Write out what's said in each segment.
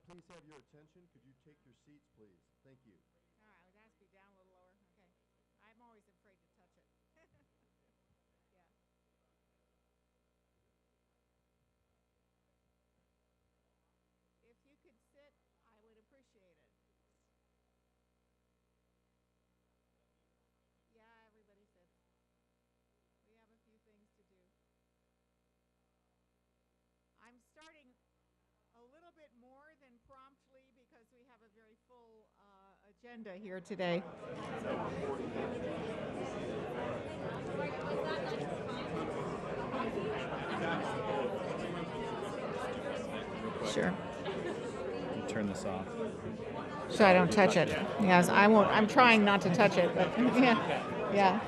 please have your attention? Could you take your seats, please? Thank you. All right, that has to be down a little lower. Okay. I'm always afraid to touch it. Yeah. If you could sit, I would appreciate it. Yeah, everybody sits. We have a few things to do. I'm starting a little bit more than promptly because we have a very full agenda here today. Sure. Turn this off. So I don't touch it. Yes, I won't. I'm trying not to touch it, but yeah. Yeah.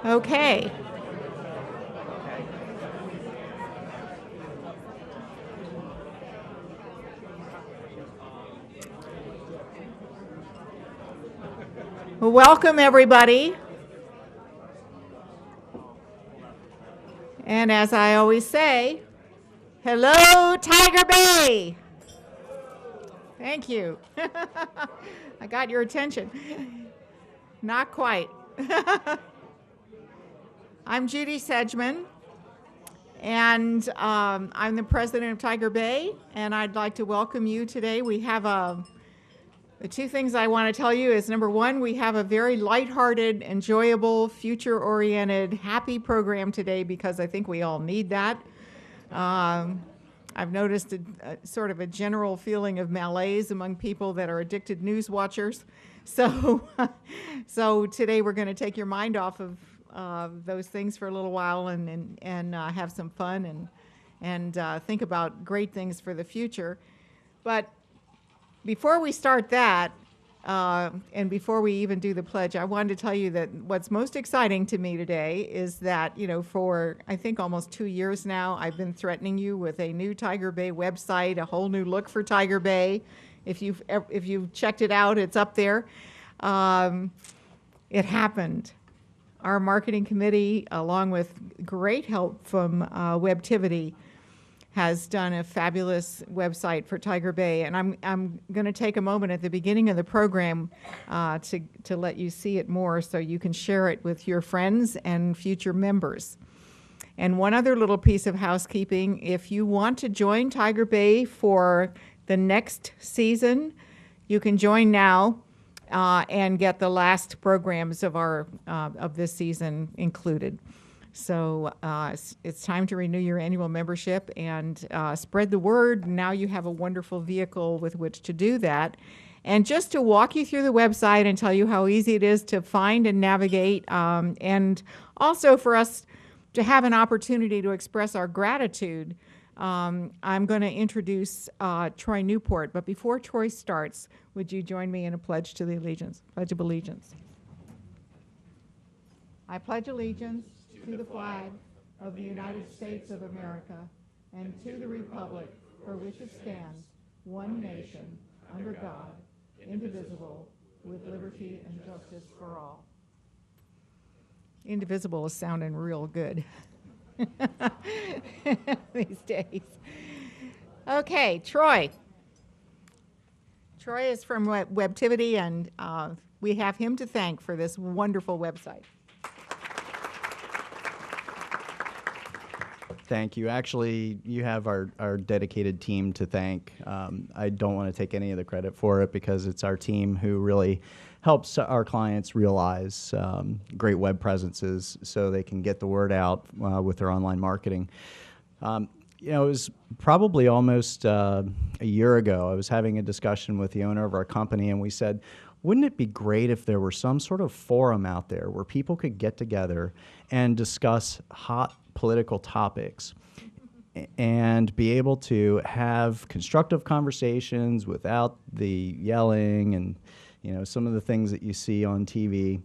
Okay. Well, welcome everybody. And as I always say, hello, Tiger Bay. Thank you. I got your attention. Not quite. I'm Judy Sedgman, and I'm the president of Tiger Bay, and I'd like to welcome you today. We have the two things I want to tell you is, number one, we have a very lighthearted, enjoyable, future-oriented, happy program today because I think we all need that. I've noticed a sort of a general feeling of malaise among people that are addicted news watchers. So, so today we're going to take your mind off of those things for a little while and have some fun and think about great things for the future. But before we start that, and before we even do the pledge, I wanted to tell you that what's most exciting to me today is that, you know, for I think almost 2 years now, I've been threatening you with a new Tiger Bay website, a whole new look for Tiger Bay. If you've checked it out, it's up there. It happened. Our marketing committee, along with great help from Webtivity, has done a fabulous website for Tiger Bay, and I'm going to take a moment at the beginning of the program to let you see it more so you can share it with your friends and future members. And one other little piece of housekeeping, if you want to join Tiger Bay for the next season, you can join now and get the last programs of this season included. So it's time to renew your annual membership and spread the word. Now you have a wonderful vehicle with which to do that. And just to walk you through the website and tell you how easy it is to find and navigate, and also for us to have an opportunity to express our gratitude, I'm going to introduce Troy Newport. But before Troy starts, would you join me in a pledge to the allegiance? Pledge of allegiance. I pledge allegiance to the flag of the United States of America and to the republic for which it stands, one nation, under God, indivisible, with liberty and justice for all. Indivisible is sounding real good these days. Okay, Troy. Troy is from Webtivity, and we have him to thank for this wonderful website. Thank you. Actually, you have our dedicated team to thank. I don't want to take any of the credit for it because it's our team who really helps our clients realize great web presences so they can get the word out with their online marketing. You know, it was probably almost a year ago, I was having a discussion with the owner of our company, and we said, wouldn't it be great if there were some sort of forum out there where people could get together and discuss hot political topics and be able to have constructive conversations without the yelling and, you know, some of the things that you see on TV.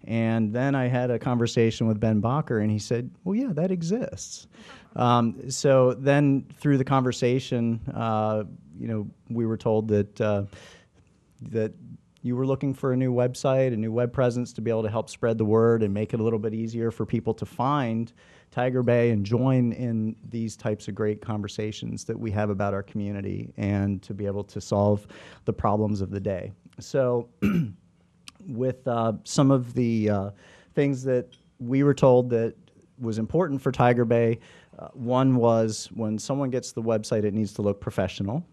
And then I had a conversation with Ben Bacher, and he said, well, yeah, that exists. So then through the conversation, you know, we were told that you were looking for a new website, a new web presence to be able to help spread the word and make it a little bit easier for people to find Tiger Bay and join in these types of great conversations that we have about our community and to be able to solve the problems of the day. So with some of the things that we were told that was important for Tiger Bay, one was when someone gets the website, it needs to look professional.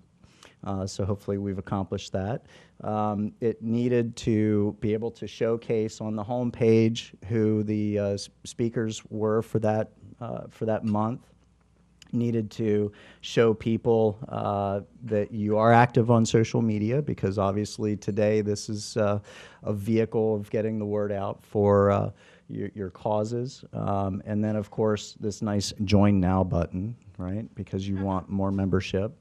So hopefully we've accomplished that. It needed to be able to showcase on the home page who the speakers were for that month. Needed to show people that you are active on social media, because obviously today this is a vehicle of getting the word out for your causes. And then of course this nice Join Now button, right? Because you want more membership.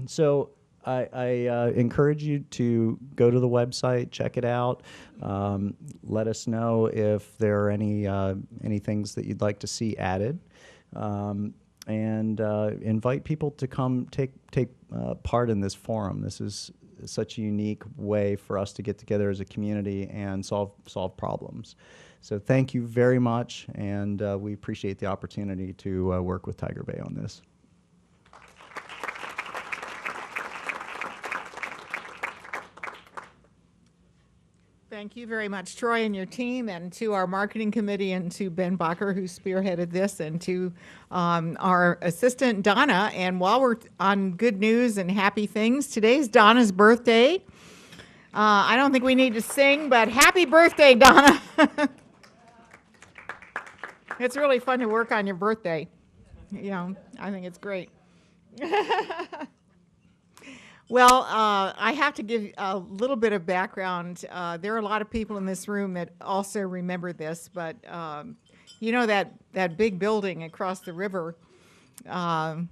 So I encourage you to go to the website, check it out. Let us know if there are any things that you'd like to see added, and invite people to come take part in this forum. This is such a unique way for us to get together as a community and solve problems. So thank you very much, and we appreciate the opportunity to work with Tiger Bay on this. Thank you very much, Troy, and your team, and to our marketing committee, and to Ben Bacher, who spearheaded this, and to our assistant, Donna. And while we're on good news and happy things, today's Donna's birthday. I don't think we need to sing, but happy birthday, Donna. It's really fun to work on your birthday. You know, I think it's great. Well, I have to give a little bit of background. There are a lot of people in this room that also remember this, but you know that big building across the river. I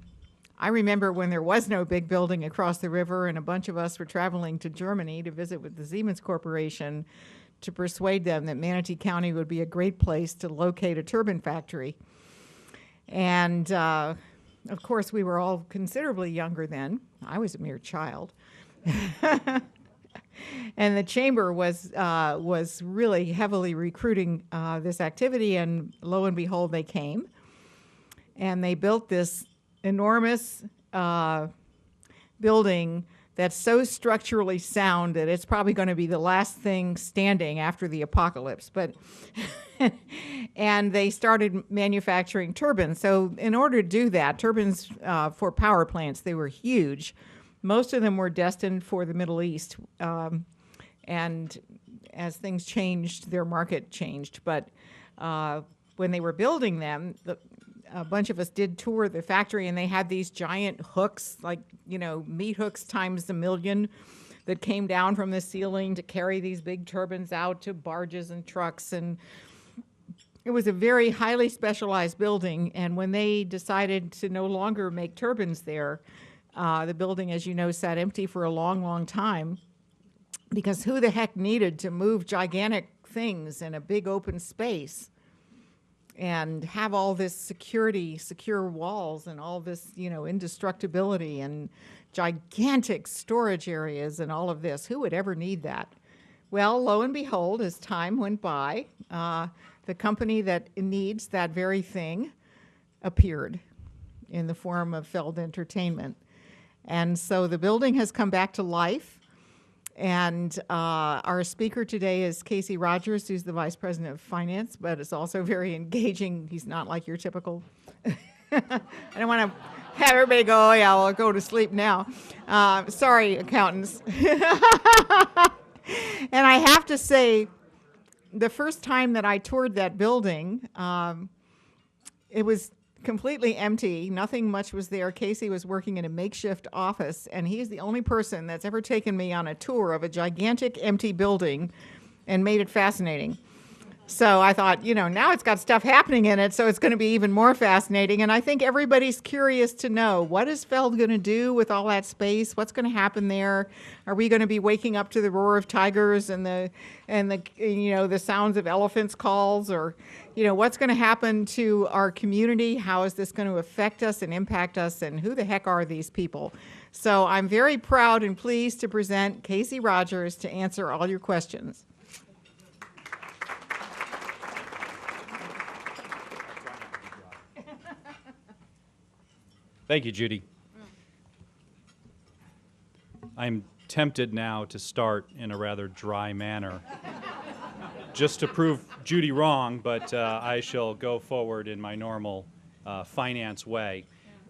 remember when there was no big building across the river, and a bunch of us were traveling to Germany to visit with the Siemens Corporation to persuade them that Manatee County would be a great place to locate a turbine factory. And of course, we were all considerably younger then. I was a mere child. And the chamber was really heavily recruiting this activity, and lo and behold, they came. And they built this enormous building that's so structurally sound that it's probably going to be the last thing standing after the apocalypse. But and they started manufacturing turbines. So in order to do that, turbines for power plants, they were huge. Most of them were destined for the Middle East. And as things changed, their market changed. But when they were building them, a bunch of us did tour the factory, and they had these giant hooks, like, you know, meat hooks times a million, that came down from the ceiling to carry these big turbines out to barges and trucks. And it was a very highly specialized building. And when they decided to no longer make turbines there, the building, as you know, sat empty for a long, long time, because who the heck needed to move gigantic things in a big open space and have all this secure walls and all this, you know, indestructibility and gigantic storage areas and all of this? Who would ever need that? Well, lo and behold, as time went by, the company that needs that very thing appeared in the form of Feld Entertainment. And so the building has come back to life. And our speaker today is Casey Rogers, who's the Vice President of Finance, but is also very engaging. He's not like your typical, I don't want to have everybody go, oh yeah, well, go to sleep now. Sorry, accountants. And I have to say, the first time that I toured that building, it was completely empty. Nothing much was there. Casey was working in a makeshift office, and he's the only person that's ever taken me on a tour of a gigantic empty building and made it fascinating. So I thought, you know, now it's got stuff happening in it, so it's going to be even more fascinating. And I think everybody's curious to know, what is Feld going to do with all that space? What's going to happen there? Are we going to be waking up to the roar of tigers and the you know, the sounds of elephants' calls? Or, you know, what's going to happen to our community? How is this going to affect us and impact us? And who the heck are these people? So I'm very proud and pleased to present Casey Rogers to answer all your questions. Thank you, Judy. I'm tempted now to start in a rather dry manner, just to prove Judy wrong, but I shall go forward in my normal finance way.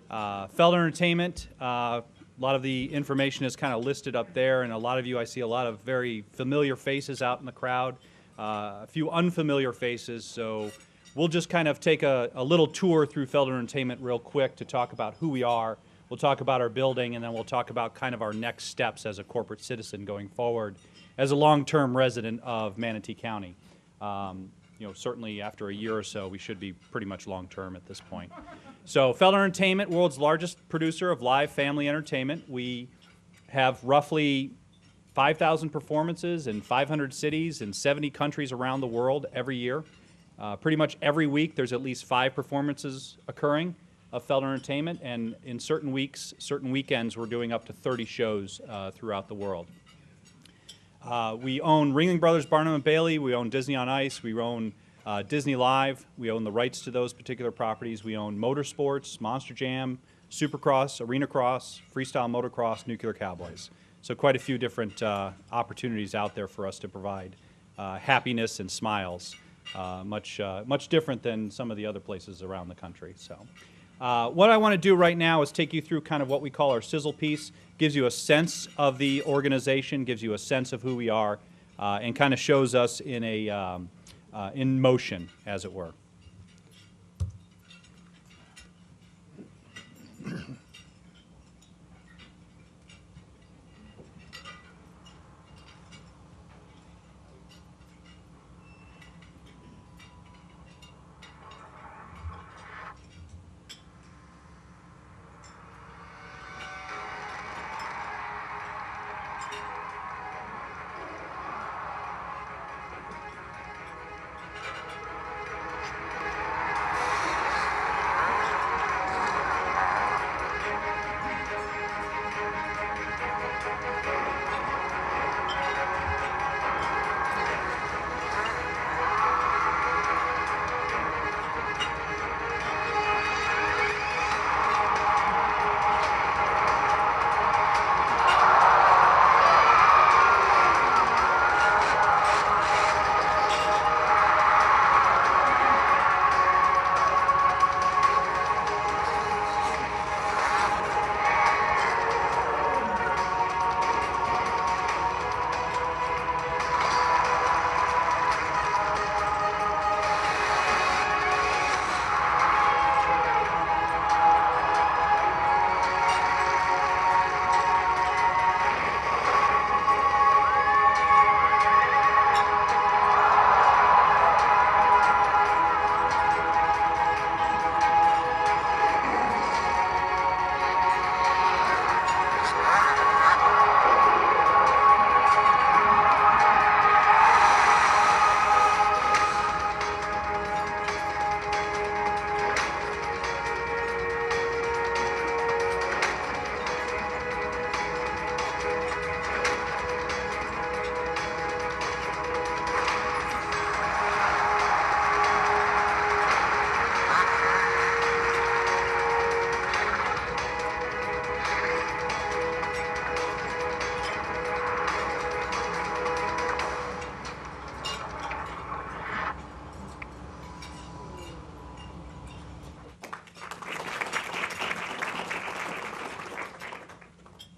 Feld Entertainment, a lot of the information is kind of listed up there, and a lot of you, I see a lot of very familiar faces out in the crowd, a few unfamiliar faces, so we'll just kind of take a little tour through Feld Entertainment real quick to talk about who we are. We'll talk about our building, and then we'll talk about kind of our next steps as a corporate citizen going forward as a long-term resident of Manatee County. You know, certainly after a year or so, we should be pretty much long-term at this point. So Feld Entertainment, world's largest producer of live family entertainment. We have roughly 5,000 performances in 500 cities in 70 countries around the world every year. Pretty much every week there's at least 5 performances occurring of Feld Entertainment, and in certain weeks, certain weekends, we're doing up to 30 shows throughout the world. We own Ringling Brothers, Barnum & Bailey, we own Disney on Ice, we own Disney Live, we own the rights to those particular properties, we own Motorsports, Monster Jam, Supercross, Arena Cross, Freestyle Motocross, Nuclear Cowboys. So quite a few different opportunities out there for us to provide happiness and smiles, much different than some of the other places around the country. So. What I want to do right now is take you through kind of what we call our sizzle piece. Gives you a sense of the organization, gives you a sense of who we are, and kind of shows us in in motion, as it were.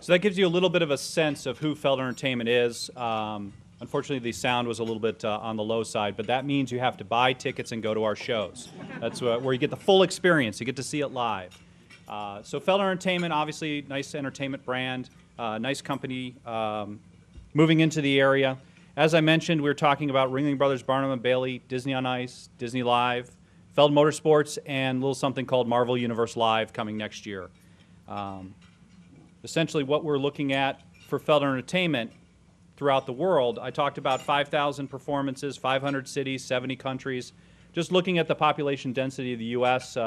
So that gives you a little bit of a sense of who Feld Entertainment is. Unfortunately, the sound was a little bit on the low side, but that means you have to buy tickets and go to our shows. That's where you get the full experience. You get to see it live. So Feld Entertainment, obviously, nice entertainment brand, nice company moving into the area. As I mentioned, we were talking about Ringling Brothers, Barnum & Bailey, Disney on Ice, Disney Live, Feld Motorsports, and a little something called Marvel Universe Live coming next year. Essentially what we're looking at for Feld Entertainment throughout the world, I talked about 5,000 performances, 500 cities, 70 countries. Just looking at the population density of the U.S.,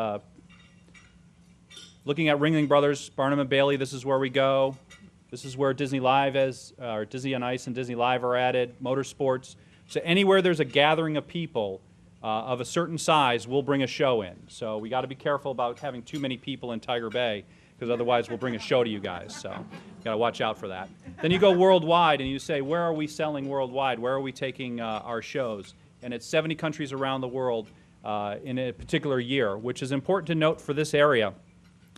looking at Ringling Brothers, Barnum and Bailey, this is where we go. This is where Disney Live is, or Disney on Ice and Disney Live are added, motorsports. So anywhere there's a gathering of people of a certain size, we'll bring a show in. So we got to be careful about having too many people in Tiger Bay, because otherwise we'll bring a show to you guys. So you got to watch out for that. Then you go worldwide and you say, where are we selling worldwide? Where are we taking our shows? And it's 70 countries around the world in a particular year, which is important to note for this area,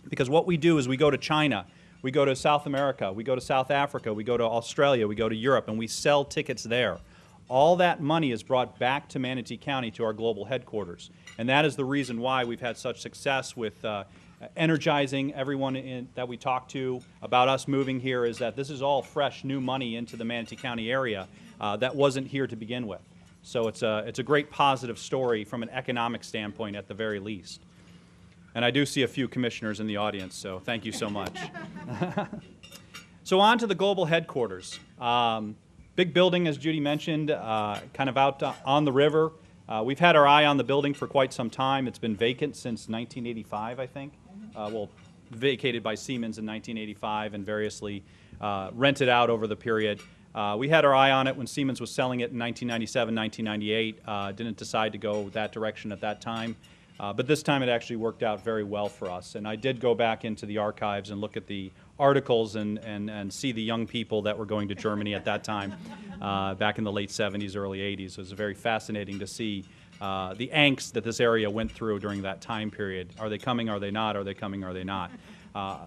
because what we do is we go to China, we go to South America, we go to South Africa, we go to Australia, we go to Europe, and we sell tickets there. All that money is brought back to Manatee County, to our global headquarters. And that is the reason why we've had such success with energizing everyone that we talk to about us moving here, is that this is all fresh, new money into the Manatee County area that wasn't here to begin with. So it's a great positive story from an economic standpoint at the very least. And I do see a few commissioners in the audience, so thank you so much. So on to the global headquarters. Big building, as Judy mentioned, kind of out on the river. We've had our eye on the building for quite some time. It's been vacant since 1985, I think. Well, vacated by Siemens in 1985 and variously rented out over the period. We had our eye on it when Siemens was selling it in 1997, 1998. Didn't decide to go that direction at that time. But this time it actually worked out very well for us. And I did go back into the archives and look at the articles and see the young people that were going to Germany at that time, back in the late 70s, early 80s. It was very fascinating to see the angst that this area went through during that time period. Are they coming? Are they not? Are they coming? Are they not?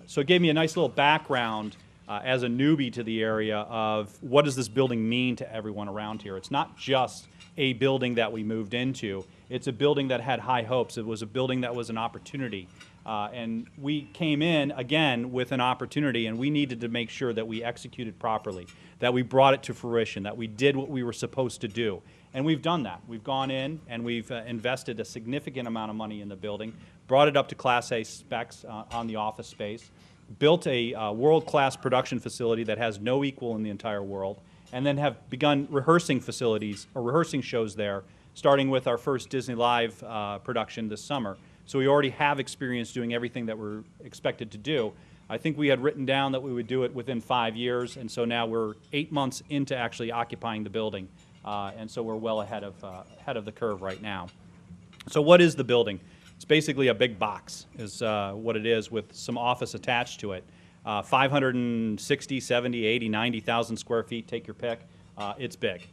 So it gave me a nice little background as a newbie to the area of what does this building mean to everyone around here. It's not just a building that we moved into. It's a building that had high hopes. It was a building that was an opportunity. And we came in, again, with an opportunity, and we needed to make sure that we executed properly, that we brought it to fruition, that we did what we were supposed to do. And we've done that. We've gone in and we've invested a significant amount of money in the building, brought it up to Class A specs on the office space, built a world-class production facility that has no equal in the entire world, and then have begun rehearsing facilities, or rehearsing shows there, starting with our first Disney Live production this summer. So we already have experience doing everything that we're expected to do. I think we had written down that we would do it within 5 years, and so now we're 8 months into actually occupying the building, and so we're well ahead of the curve right now. So what is the building? It's basically a big box is what it is, with some office attached to it. 560, 70, 80, 90,000 square feet, take your pick. It's big.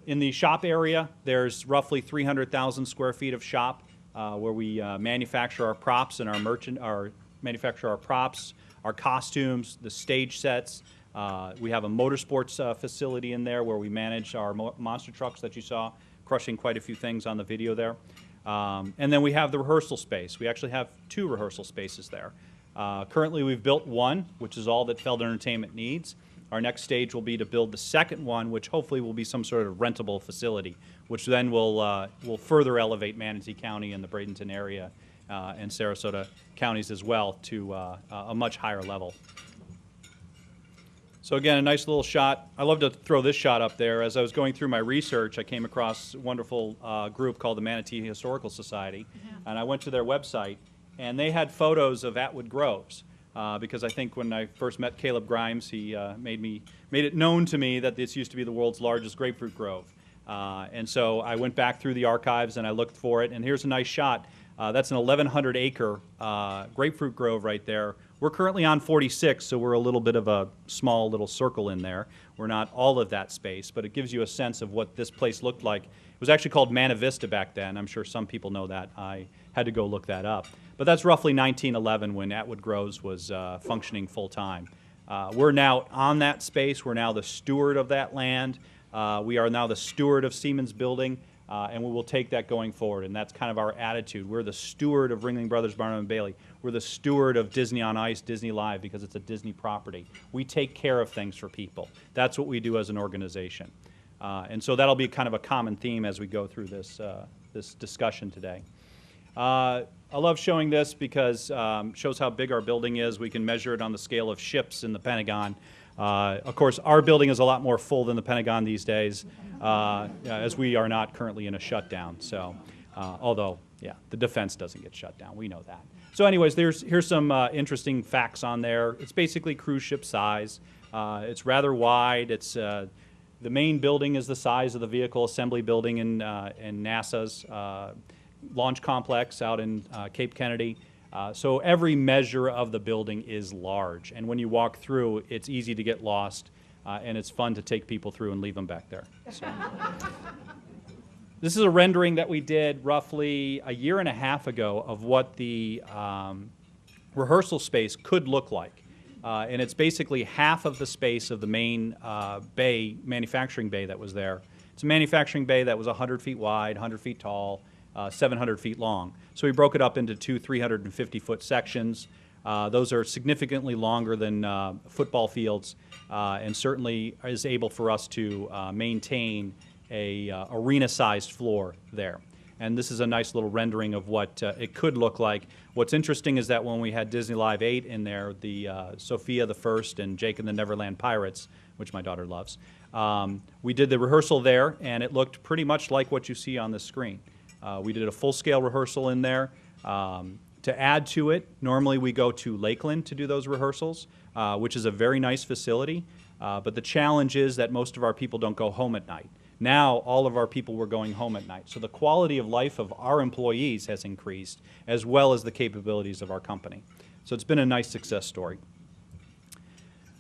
In the shop area, there's roughly 300,000 square feet of shop where we manufacture our props and manufacture our props, our costumes, the stage sets. We have a motorsports facility in there where we manage our monster trucks that you saw, crushing quite a few things on the video there. And then we have the rehearsal space. We actually have 2 rehearsal spaces there. Currently we've built one, which is all that Feld Entertainment needs. Our next stage will be to build the second one, which hopefully will be some sort of rentable facility, which then will further elevate Manatee County and the Bradenton area and Sarasota counties as well to a much higher level. So again, a nice little shot. I love to throw this shot up there. As I was going through my research, I came across a wonderful group called the Manatee Historical Society, and I went to their website, and they had photos of Atwood Groves. Because I think when I first met Caleb Grimes, he made it known to me that this used to be the world's largest grapefruit grove. And so I went back through the archives and I looked for it, and here's a nice shot. That's an 1,100 acre grapefruit grove right there. We're currently on 46, so we're a little bit of a small little circle in there. We're not all of that space, but it gives you a sense of what this place looked like. It was actually called Manna Vista back then. I'm sure some people know that. I had to go look that up. But that's roughly 1911 when Atwood Groves was functioning full-time. We're now on that space. We're now the steward of that land. We are now the steward of Siemens Building, and we will take that going forward, and that's kind of our attitude. We're the steward of Ringling Brothers, Barnum and Bailey. We're the steward of Disney on Ice, Disney Live, because it's a Disney property. We take care of things for people. That's what we do as an organization. And so that'll be kind of a common theme as we go through this, this discussion today. I love showing this because it shows how big our building is. We can measure it on the scale of ships in the Pentagon. Of course, our building is a lot more full than the Pentagon these days, as we are not currently in a shutdown. So Although, yeah, the defense doesn't get shut down. We know that. So anyways, here's some interesting facts on there. It's basically cruise ship size. It's rather wide. It's the main building is the size of the vehicle assembly building in NASA's launch complex out in Cape Kennedy. So every measure of the building is large. And when you walk through, it's easy to get lost, and it's fun to take people through and leave them back there. So. This is a rendering that we did roughly a year and a half ago of what the rehearsal space could look like. And it's basically half of the space of the main manufacturing bay that was there. It's a manufacturing bay that was 100 feet wide, 100 feet tall, 700 feet long. So we broke it up into two 350-foot sections. Those are significantly longer than football fields, and certainly is able for us to maintain a arena-sized floor there. And this is a nice little rendering of what it could look like. What's interesting is that when we had Disney Live 8 in there, the Sophia the First and Jake and the Neverland Pirates, which my daughter loves, we did the rehearsal there, and it looked pretty much like what you see on the screen. We did a full-scale rehearsal in there. To add to it, normally we go to Lakeland to do those rehearsals, which is a very nice facility, but the challenge is that most of our people don't go home at night. Now, all of our people were going home at night. So the quality of life of our employees has increased, as well as the capabilities of our company. So it's been a nice success story.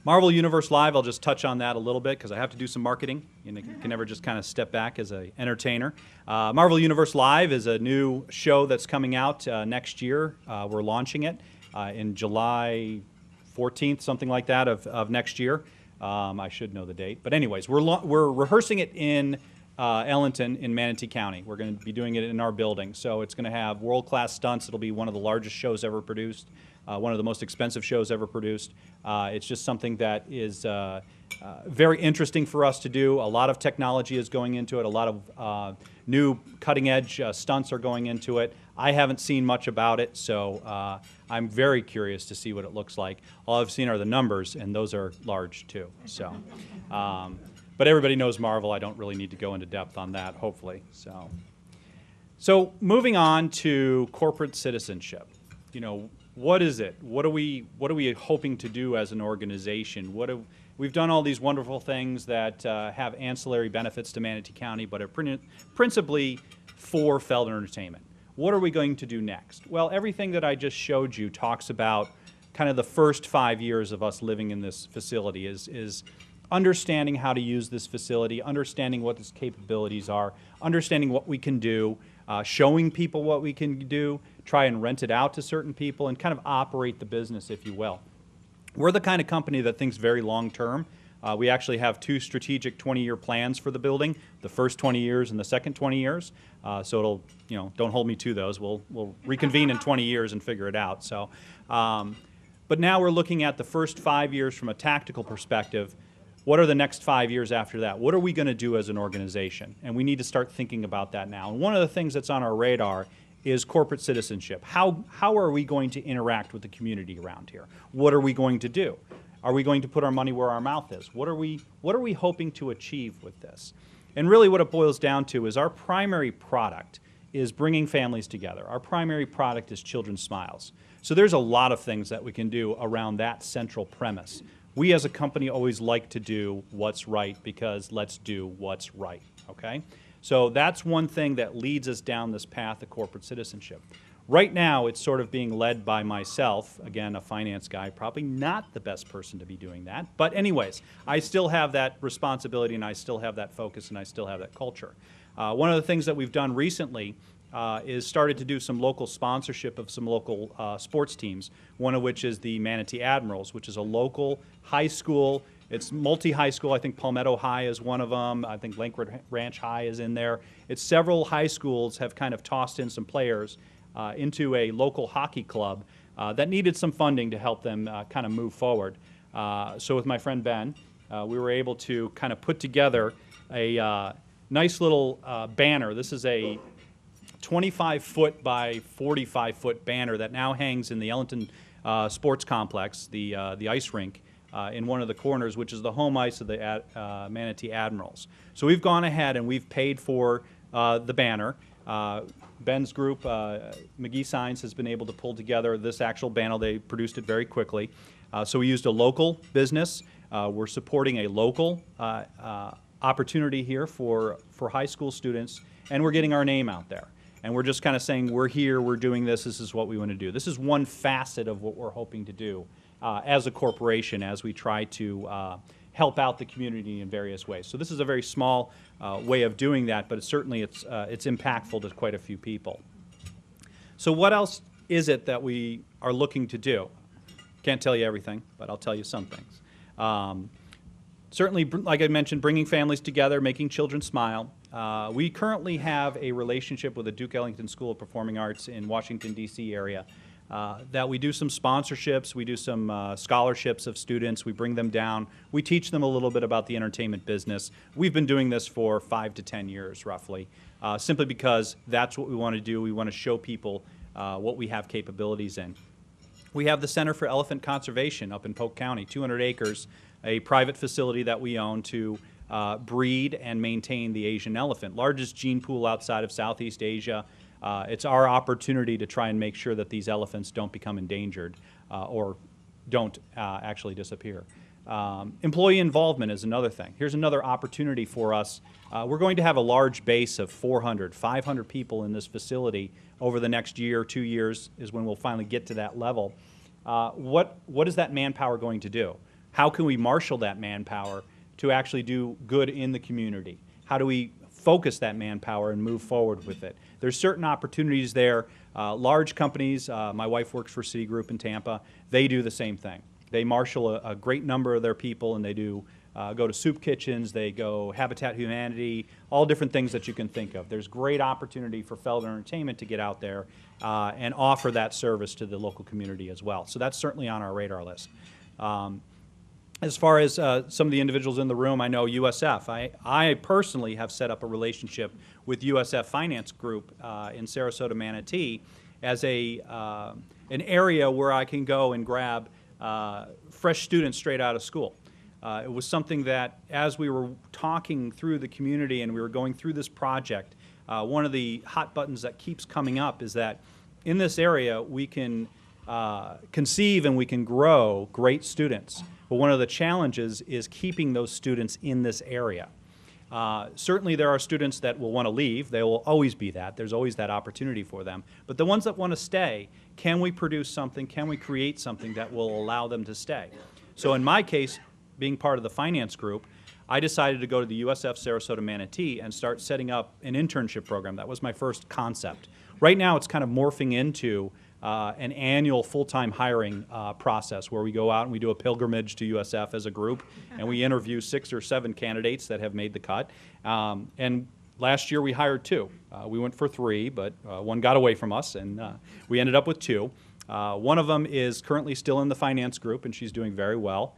Marvel Universe Live, I'll just touch on that a little bit because I have to do some marketing. You can never just kind of step back as an entertainer. Marvel Universe Live is a new show that's coming out next year. We're launching it in July 14th, something like that, of next year. I should know the date. But anyways, we're rehearsing it in Ellington in Manatee County. We're going to be doing it in our building. So it's going to have world-class stunts. It'll be one of the largest shows ever produced, one of the most expensive shows ever produced. It's just something that is very interesting for us to do. A lot of technology is going into it. A lot of new cutting-edge stunts are going into it. I haven't seen much about it, so I'm very curious to see what it looks like. All I've seen are the numbers, and those are large too. So, but everybody knows Marvel. I don't really need to go into depth on that, hopefully. So moving on to corporate citizenship. You know, what is it? What are we hoping to do as an organization? We've done all these wonderful things that have ancillary benefits to Manatee County, but are principally for Feld Entertainment. What are we going to do next? Well, everything that I just showed you talks about kind of the first 5 years of us living in this facility is understanding how to use this facility, understanding what its capabilities are, understanding what we can do, showing people what we can do, try and rent it out to certain people, and kind of operate the business, if you will. We're the kind of company that thinks very long term. We actually have two strategic 20-year plans for the building, the first 20 years and the second 20 years. So it'll, don't hold me to those. We'll reconvene in 20 years and figure it out. So, but now we're looking at the first 5 years from a tactical perspective. What are the next 5 years after that? What are we going to do as an organization? And we need to start thinking about that now. And one of the things that's on our radar is corporate citizenship. How are we going to interact with the community around here? What are we going to do? Are we going to put our money where our mouth is? What are we hoping to achieve with this? And really what it boils down to is our primary product is bringing families together. Our primary product is Children's Smiles. So there's a lot of things that we can do around that central premise. We as a company always like to do what's right because let's do what's right, okay? So that's one thing that leads us down this path of corporate citizenship. Right now, it's sort of being led by myself, again, a finance guy, probably not the best person to be doing that. But anyways, I still have that responsibility, and I still have that focus, and I still have that culture. One of the things that we've done recently is started to do some local sponsorship of some local sports teams, one of which is the Manatee Admirals, which is a local high school. It's multi-high school. I think Palmetto High is one of them. I think Lakewood Ranch High is in there. It's several high schools have kind of tossed in some players into a local hockey club that needed some funding to help them kind of move forward. So with my friend Ben, we were able to kind of put together a nice little banner. This is a 25-foot by 45-foot banner that now hangs in the Ellington Sports Complex, the ice rink, in one of the corners, which is the home ice of the Manatee Admirals. So we've gone ahead and we've paid for the banner. Ben's group, McGee Signs, has been able to pull together this actual banner. They produced it very quickly. So we used a local business. We're supporting a local opportunity here for high school students, and we're getting our name out there. And we're just kind of saying, we're here, we're doing this is what we want to do. This is one facet of what we're hoping to do as a corporation as we try to help out the community in various ways. So this is a very small way of doing that, but certainly it's impactful to quite a few people. So what else is it that we are looking to do? Can't tell you everything, but I'll tell you some things. Certainly, like I mentioned, bringing families together, making children smile. We currently have a relationship with the Duke Ellington School of Performing Arts in Washington, D.C. area that we do some sponsorships, we do some scholarships of students, we bring them down, we teach them a little bit about the entertainment business. We've been doing this for 5 to 10 years, roughly, simply because that's what we want to do. We want to show people what we have capabilities in. We have the Center for Elephant Conservation up in Polk County, 200 acres, a private facility that we own to breed and maintain the Asian elephant, largest gene pool outside of Southeast Asia. It's our opportunity to try and make sure that these elephants don't become endangered or don't actually disappear. Employee involvement is another thing. Here's another opportunity for us. We're going to have a large base of 400, 500 people in this facility over the next year, 2 years is when we'll finally get to that level. What is that manpower going to do? How can we marshal that manpower to actually do good in the community? How do we focus that manpower and move forward with it? There's certain opportunities there. Large companies, my wife works for Citigroup in Tampa, they do the same thing. They marshal a great number of their people, and they do go to soup kitchens, they go Habitat Humanity, all different things that you can think of. There's great opportunity for Feld Entertainment to get out there and offer that service to the local community as well. So that's certainly on our radar list. As far as some of the individuals in the room, I know USF. I personally have set up a relationship with USF Finance Group in Sarasota, Manatee as an area where I can go and grab fresh students straight out of school. It was something that, as we were talking through the community and we were going through this project, one of the hot buttons that keeps coming up is that in this area we can conceive and we can grow great students. But one of the challenges is keeping those students in this area. Certainly there are students that will want to leave. There will always be that. There's always that opportunity for them. But the ones that want to stay, can we produce something? Can we create something that will allow them to stay? So in my case, being part of the finance group, I decided to go to the USF Sarasota Manatee and start setting up an internship program. That was my first concept. Right now it's kind of morphing into an annual full-time hiring process where we go out and we do a pilgrimage to USF as a group and we interview 6 or 7 candidates that have made the cut. And last year we hired 2. We went for 3, but one got away from us and we ended up with 2. One of them is currently still in the finance group and she's doing very well.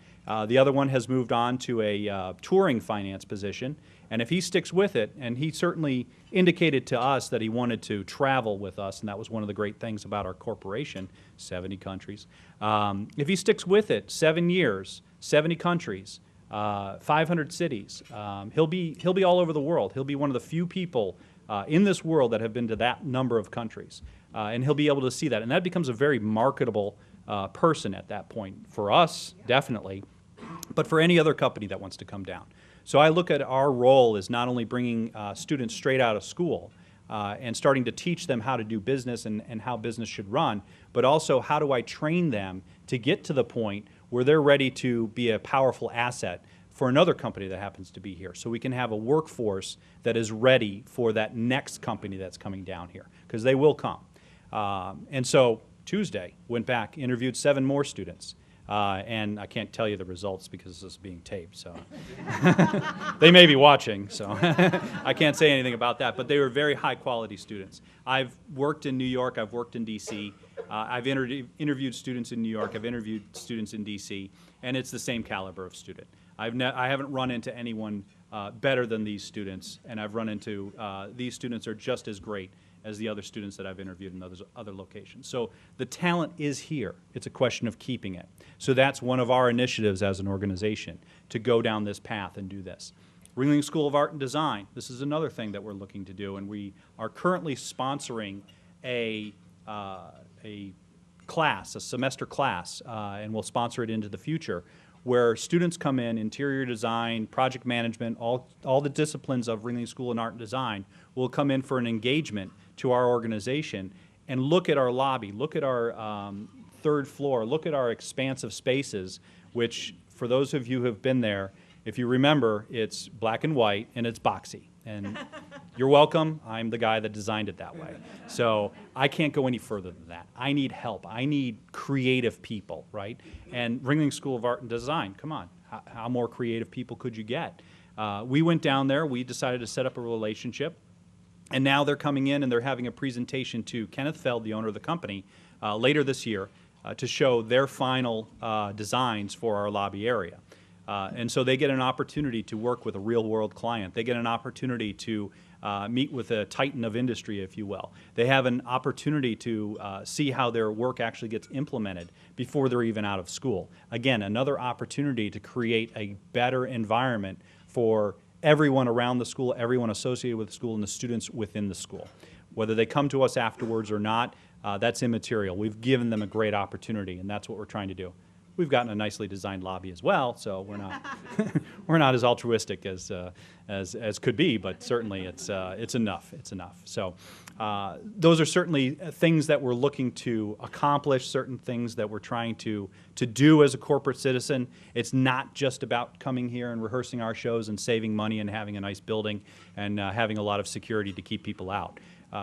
The other one has moved on to a touring finance position, and if he sticks with it, and he certainly indicated to us that he wanted to travel with us, and that was one of the great things about our corporation, 70 countries. If he sticks with it, 7 years, 70 countries, 500 cities, he'll be all over the world. He'll be one of the few people in this world that have been to that number of countries, and he'll be able to see that, and that becomes a very marketable person at that point for us, definitely, but for any other company that wants to come down. So I look at our role as not only bringing students straight out of school and starting to teach them how to do business and how business should run, but also how do I train them to get to the point where they're ready to be a powerful asset for another company that happens to be here. So we can have a workforce that is ready for that next company that's coming down here, because they will come. And so Tuesday, went back, interviewed 7 more students. And I can't tell you the results because this is being taped, so they may be watching, so I can't say anything about that, but they were very high-quality students. I've worked in New York, I've worked in D.C., I've interviewed students in New York, I've interviewed students in D.C., and it's the same caliber of student. I haven't run into anyone better than these students, and I've run into these students are just as great as the other students that I've interviewed in other locations. So the talent is here. It's a question of keeping it. So that's one of our initiatives as an organization, to go down this path and do this. Ringling School of Art and Design, this is another thing that we're looking to do, and we are currently sponsoring a class, a semester class, and we'll sponsor it into the future, where students come in, interior design, project management, all the disciplines of Ringling School of Art and Design will come in for an engagement to our organization and look at our lobby, look at our third floor, look at our expansive spaces, which for those of you who have been there, if you remember, it's black and white and it's boxy. And you're welcome. I'm the guy that designed it that way. So I can't go any further than that. I need help. I need creative people, right? And Ringling School of Art and Design, come on. How more creative people could you get? We went down there. We decided to set up a relationship. And now they're coming in and they're having a presentation to Kenneth Feld, the owner of the company, later this year to show their final designs for our lobby area. And so they get an opportunity to work with a real-world client. They get an opportunity to meet with a titan of industry, if you will. They have an opportunity to see how their work actually gets implemented before they're even out of school. Again, another opportunity to create a better environment for everyone around the school, everyone associated with the school, and the students within the school. Whether they come to us afterwards or not, that's immaterial. We've given them a great opportunity, and that's what we're trying to do. We've gotten a nicely designed lobby as well, so we're not we're not as altruistic as could be, but certainly it's enough. It's enough. So those are certainly things that we're looking to accomplish. Certain things that we're trying to do as a corporate citizen. It's not just about coming here and rehearsing our shows and saving money and having a nice building and having a lot of security to keep people out.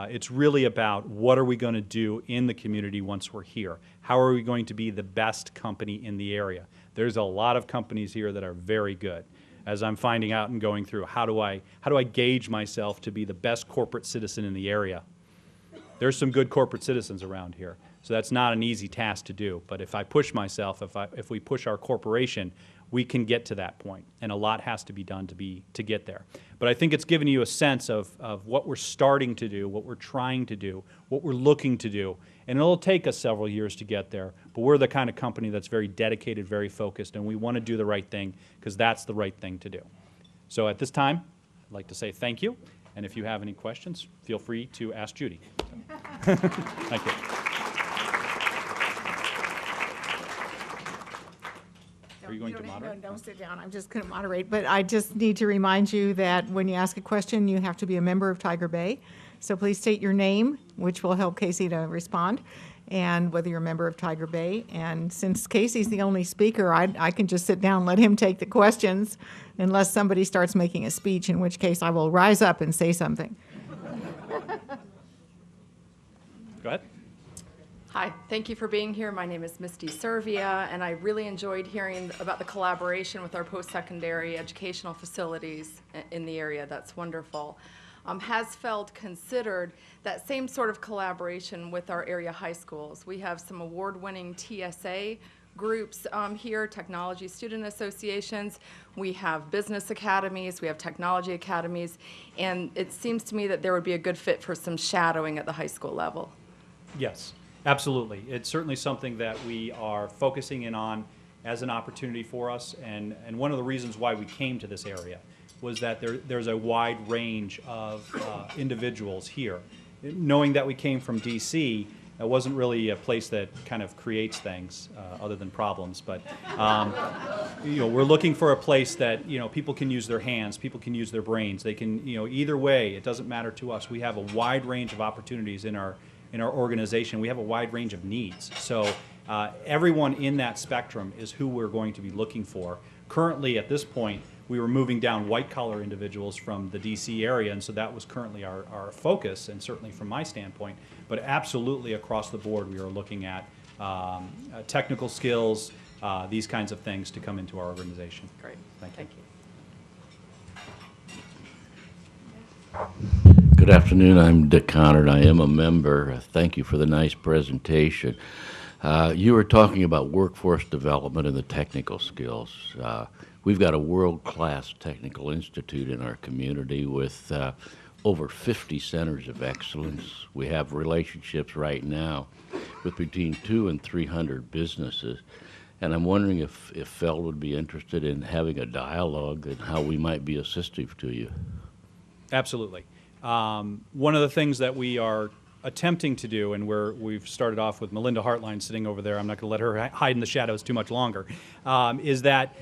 It's really about what are we going to do in the community once we're here? How are we going to be the best company in the area? There's a lot of companies here that are very good. As I'm finding out and going through, how do I gauge myself to be the best corporate citizen in the area? There's some good corporate citizens around here, so that's not an easy task to do. But if I push myself, if we push our corporation, we can get to that point, and a lot has to be done to get there. But I think it's given you a sense of what we're starting to do, what we're trying to do, what we're looking to do, and it'll take us several years to get there, but we're the kind of company that's very dedicated, very focused, and we want to do the right thing because that's the right thing to do. So at this time, I'd like to say thank you, and if you have any questions, feel free to ask Judy. Thank you. Are you going to moderate? No, don't sit down. I'm just going to moderate. But I just need to remind you that when you ask a question, you have to be a member of Tiger Bay. So please state your name, which will help Casey to respond, and whether you're a member of Tiger Bay. And since Casey's the only speaker, I can just sit down and let him take the questions unless somebody starts making a speech, in which case I will rise up and say something. Go ahead. Hi, thank you for being here. My name is Misty Servia, and I really enjoyed hearing about the collaboration with our post-secondary educational facilities in the area. That's wonderful. Has Feld considered that same sort of collaboration with our area high schools? We have some award-winning TSA groups here, technology student associations. We have business academies, we have technology academies, and it seems to me that there would be a good fit for some shadowing at the high school level. Yes, absolutely. It's certainly something that we are focusing in on as an opportunity for us, and one of the reasons why we came to this area was that there's a wide range of individuals here. Knowing that we came from DC, it wasn't really a place that kind of creates things other than problems, but we're looking for a place that people can use their hands, people can use their brains. They can either way, it doesn't matter to us. We have a wide range of opportunities in our organization. We have a wide range of needs. So everyone in that spectrum is who we're going to be looking for. Currently, at this point, we were moving down white-collar individuals from the D.C. area, and so that was currently our focus, and certainly from my standpoint. But absolutely across the board, we are looking at technical skills, these kinds of things to come into our organization. Great. Thank you. Good afternoon. I'm Dick Connard. I am a member. Thank you for the nice presentation. You were talking about workforce development and the technical skills. We've got a world-class technical institute in our community with over 50 centers of excellence. We have relationships right now with between 200 and 300 businesses. And I'm wondering if Feld would be interested in having a dialogue and how we might be assistive to you. Absolutely. One of the things that we are attempting to do, and we've started off with Melinda Hartline sitting over there, I'm not going to let her hide in the shadows too much longer, is that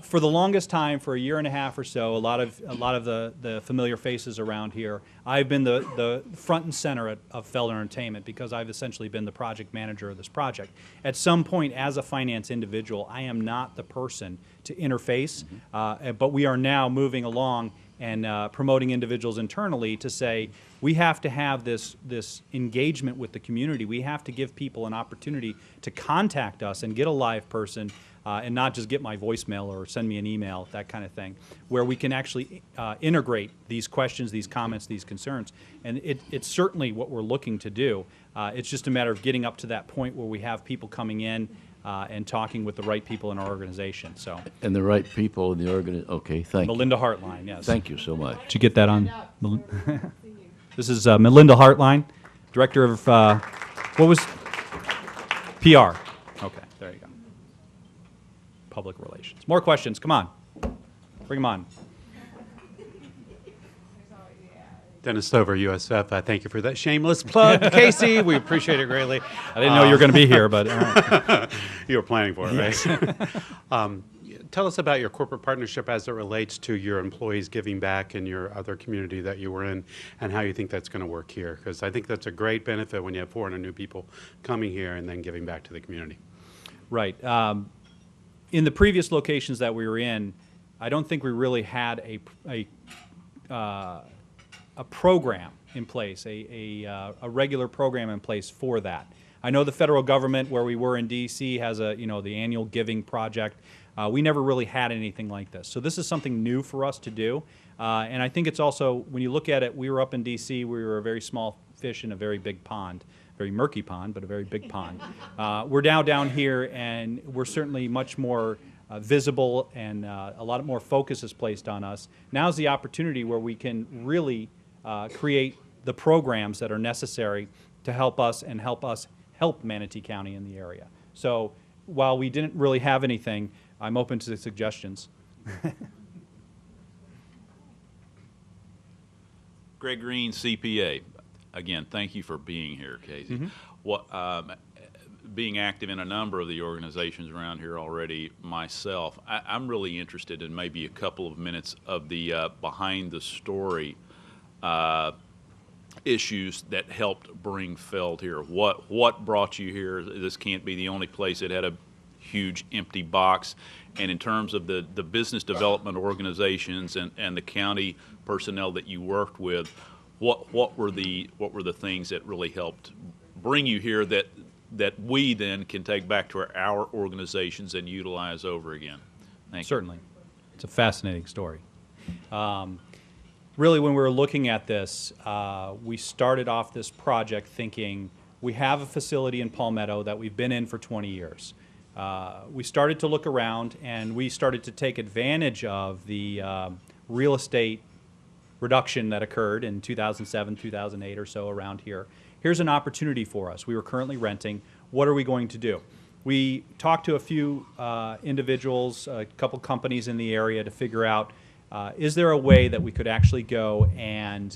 for the longest time, for a year and a half or so, a lot of the familiar faces around here, I've been the front and center of Feld Entertainment because I've essentially been the project manager of this project. At some point, as a finance individual, I am not the person to interface, but we are now moving along and promoting individuals internally to say, we have to have this engagement with the community. We have to give people an opportunity to contact us and get a live person and not just get my voicemail or send me an email, that kind of thing, where we can actually integrate these questions, these comments, these concerns. And it's certainly what we're looking to do. It's just a matter of getting up to that point where we have people coming in and talking with the right people in our organization. So. And the right people in the organization. Okay, thank you. Melinda Hartline, yes. Thank you so much. Did you get that on? This is Melinda Hartline, Director of, what was? PR. Okay, there you go. Public Relations. More questions, come on. Bring them on. Dennis Stover, USF. Thank you for that shameless plug, Casey. We appreciate it greatly. I didn't know you were going to be here, but all right. You were planning for it, right? Tell us about your corporate partnership as it relates to your employees giving back in your other community that you were in, and how you think that's going to work here. Because I think that's a great benefit when you have 400 new people coming here and then giving back to the community. Right. In the previous locations that we were in, I don't think we really had a program in place, a regular program in place for that. I know the federal government, where we were in D.C., has the annual giving project. We never really had anything like this. So this is something new for us to do. And I think it's also, when you look at it, we were up in D.C., we were a very small fish in a very big pond. Very murky pond, but a very big pond. We're now down here, and we're certainly much more visible, and a lot more focus is placed on us. Now's the opportunity where we can really create the programs that are necessary to help us and help Manatee County in the area. So while we didn't really have anything, I'm open to the suggestions. Greg Green, CPA. Again, thank you for being here, Casey. Mm-hmm. Being active in a number of the organizations around here already myself, I'm really interested in maybe a couple of minutes of the behind the story issues that helped bring Feld here. What brought you here? This can't be the only place that had a huge empty box. And in terms of the business development organizations and the county personnel that you worked with, what were the things that really helped bring you here that we then can take back to our organizations and utilize over again? Thank you. Certainly. It's a fascinating story. Really, when we were looking at this, we started off this project thinking we have a facility in Palmetto that we've been in for 20 years. We started to look around, and we started to take advantage of the real estate reduction that occurred in 2007, 2008 or so around here. Here's an opportunity for us. We were currently renting. What are we going to do? We talked to a few individuals, a couple companies in the area to figure out, is there a way that we could actually go and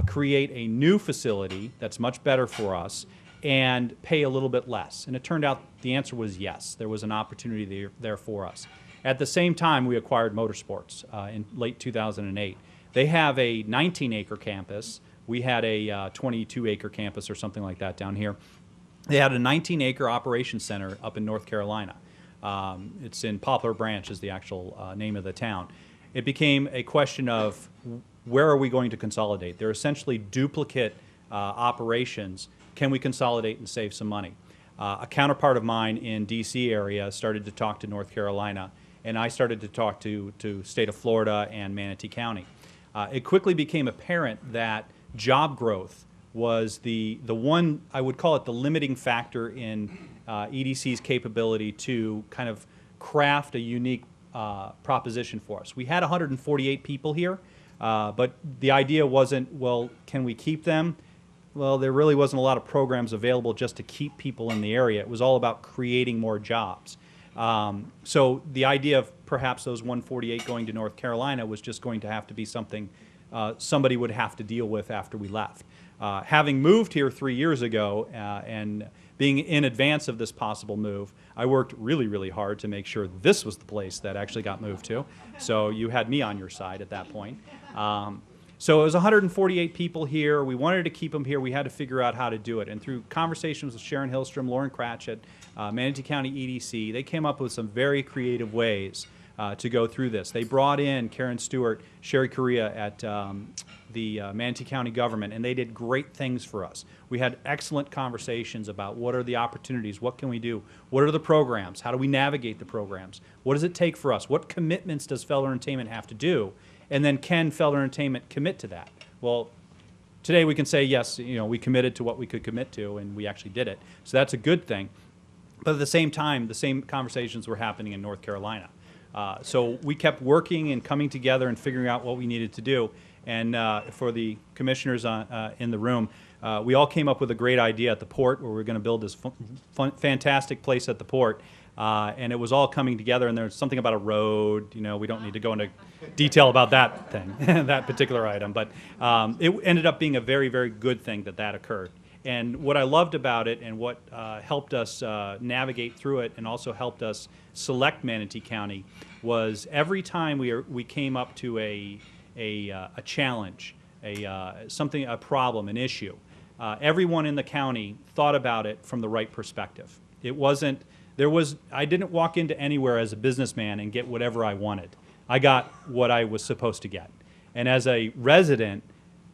create a new facility that's much better for us and pay a little bit less? And it turned out the answer was yes. There was an opportunity there for us. At the same time, we acquired Motorsports in late 2008. They have a 19-acre campus. We had a 22-acre campus or something like that down here. They had a 19-acre operations center up in North Carolina. It's in Poplar Branch is the actual name of the town. It became a question of where are we going to consolidate? They're essentially duplicate operations. Can we consolidate and save some money? A counterpart of mine in D.C. area started to talk to North Carolina, and I started to talk to state of Florida and Manatee County. It quickly became apparent that job growth was the one, I would call it the limiting factor in EDC's capability to kind of craft a unique proposition for us. We had 148 people here, but the idea wasn't, well, can we keep them? Well, there really wasn't a lot of programs available just to keep people in the area. It was all about creating more jobs. So the idea of perhaps those 148 going to North Carolina was just going to have to be something somebody would have to deal with after we left. Having moved here 3 years ago and being in advance of this possible move, I worked really, really hard to make sure this was the place that actually got moved to. So you had me on your side at that point. So it was 148 people here. We wanted to keep them here. We had to figure out how to do it. And through conversations with Sharon Hillstrom, Lauren Cratchit, Manatee County EDC, they came up with some very creative ways to go through this. They brought in Karen Stewart, Sherry Correa at the Manatee County government, and they did great things for us. We had excellent conversations about what are the opportunities, what can we do, what are the programs, how do we navigate the programs, what does it take for us, what commitments does Feld Entertainment have to do, and then can Feld Entertainment commit to that? Well, today we can say, yes, we committed to what we could commit to, and we actually did it. So that's a good thing. But at the same time, the same conversations were happening in North Carolina. So we kept working and coming together and figuring out what we needed to do. And for the commissioners in the room, we all came up with a great idea at the port where we were going to build this fantastic place at the port. And it was all coming together, and there's something about a road. We don't need to go into detail about that thing, that particular item. But it ended up being a very, very good thing that occurred. And what I loved about it and what helped us navigate through it and also helped us select Manatee County was every time we came up to a challenge, a problem, an issue, everyone in the county thought about it from the right perspective. It wasn't, I didn't walk into anywhere as a businessman and get whatever I wanted. I got what I was supposed to get. And as a resident,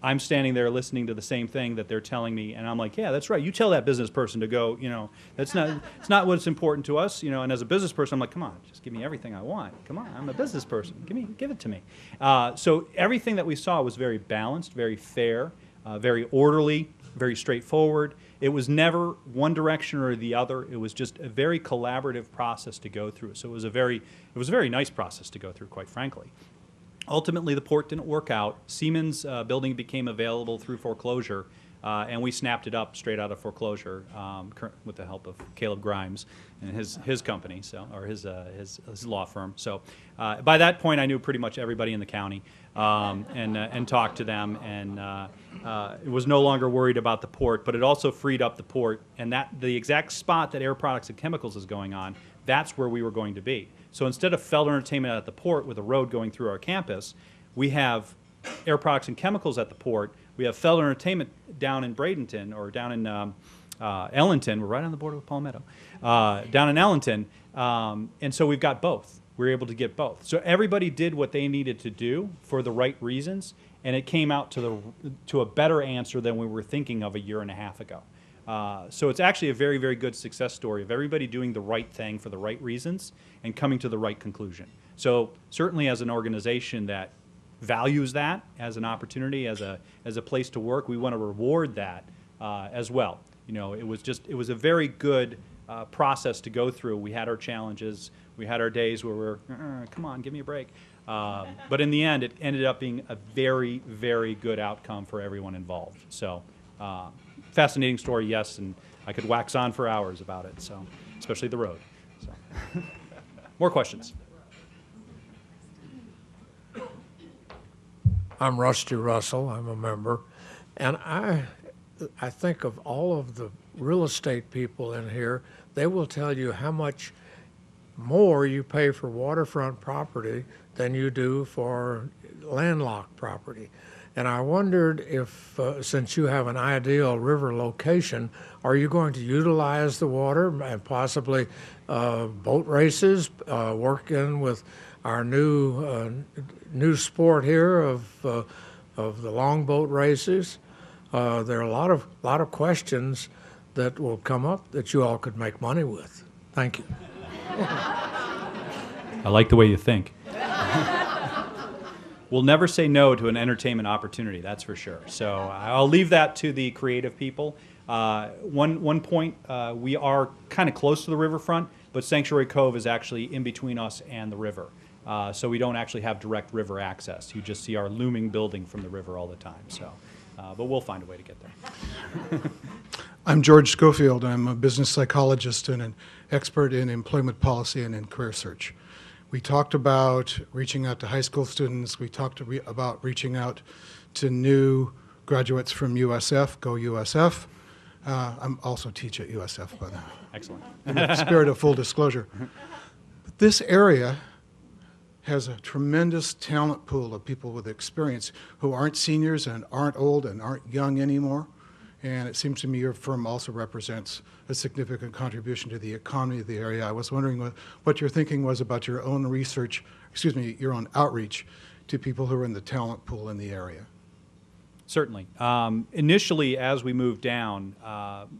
I'm standing there listening to the same thing that they're telling me, and I'm like, yeah, that's right. You tell that business person to go, it's not what's important to us, and as a business person, I'm like, come on, just give me everything I want. Come on, I'm a business person. Give it to me. So everything that we saw was very balanced, very fair, very orderly, very straightforward. It was never one direction or the other. It was just a very collaborative process to go through. So it was a very nice process to go through, quite frankly. Ultimately, the port didn't work out. Siemens building became available through foreclosure, and we snapped it up straight out of foreclosure with the help of Caleb Grimes and his company, or his law firm. So by that point, I knew pretty much everybody in the county and talked to them, and was no longer worried about the port. But it also freed up the port, and the exact spot that Air Products and Chemicals is going on, that's where we were going to be. So instead of Feld Entertainment at the port with a road going through our campus, we have Air Products and Chemicals at the port. We have Feld Entertainment down in Bradenton, or down in Ellington. We're right on the border with Palmetto. Down in Ellington. And so we've got both. We're able to get both. So everybody did what they needed to do for the right reasons, and it came out to a better answer than we were thinking of a year and a half ago. So it's actually a very, very good success story of everybody doing the right thing for the right reasons and coming to the right conclusion. So certainly as an organization that values that as an opportunity, as a place to work, we want to reward that as well. It was a very good process to go through. We had our challenges. We had our days where we're, come on, give me a break. But in the end, it ended up being a very, very good outcome for everyone involved. So fascinating story, yes, and I could wax on for hours about it, so especially the road. So. More questions? I'm Rusty Russell. I'm a member, and I think of all of the real estate people in here, they will tell you how much more you pay for waterfront property than you do for landlocked property. And I wondered if, since you have an ideal river location, are you going to utilize the water and possibly boat races, work in with our new sport here of the longboat races? There are a lot of questions that will come up that you all could make money with. Thank you. I like the way you think. We'll never say no to an entertainment opportunity, that's for sure. So I'll leave that to the creative people. One point, we are kind of close to the riverfront, but Sanctuary Cove is actually in between us and the river. So we don't actually have direct river access. You just see our looming building from the river all the time. So, but we'll find a way to get there. I'm George Schofield. I'm a business psychologist and an expert in employment policy and in career search. We talked about reaching out to high school students. We talked about reaching out to new graduates from USF, go USF. I'm also teach at USF, by the way. Excellent. In the spirit of full disclosure. But this area has a tremendous talent pool of people with experience who aren't seniors and aren't old and aren't young anymore. And it seems to me your firm also represents a significant contribution to the economy of the area. I was wondering what your thinking was about your own research, your own outreach to people who are in the talent pool in the area. Certainly. Initially, as we moved down,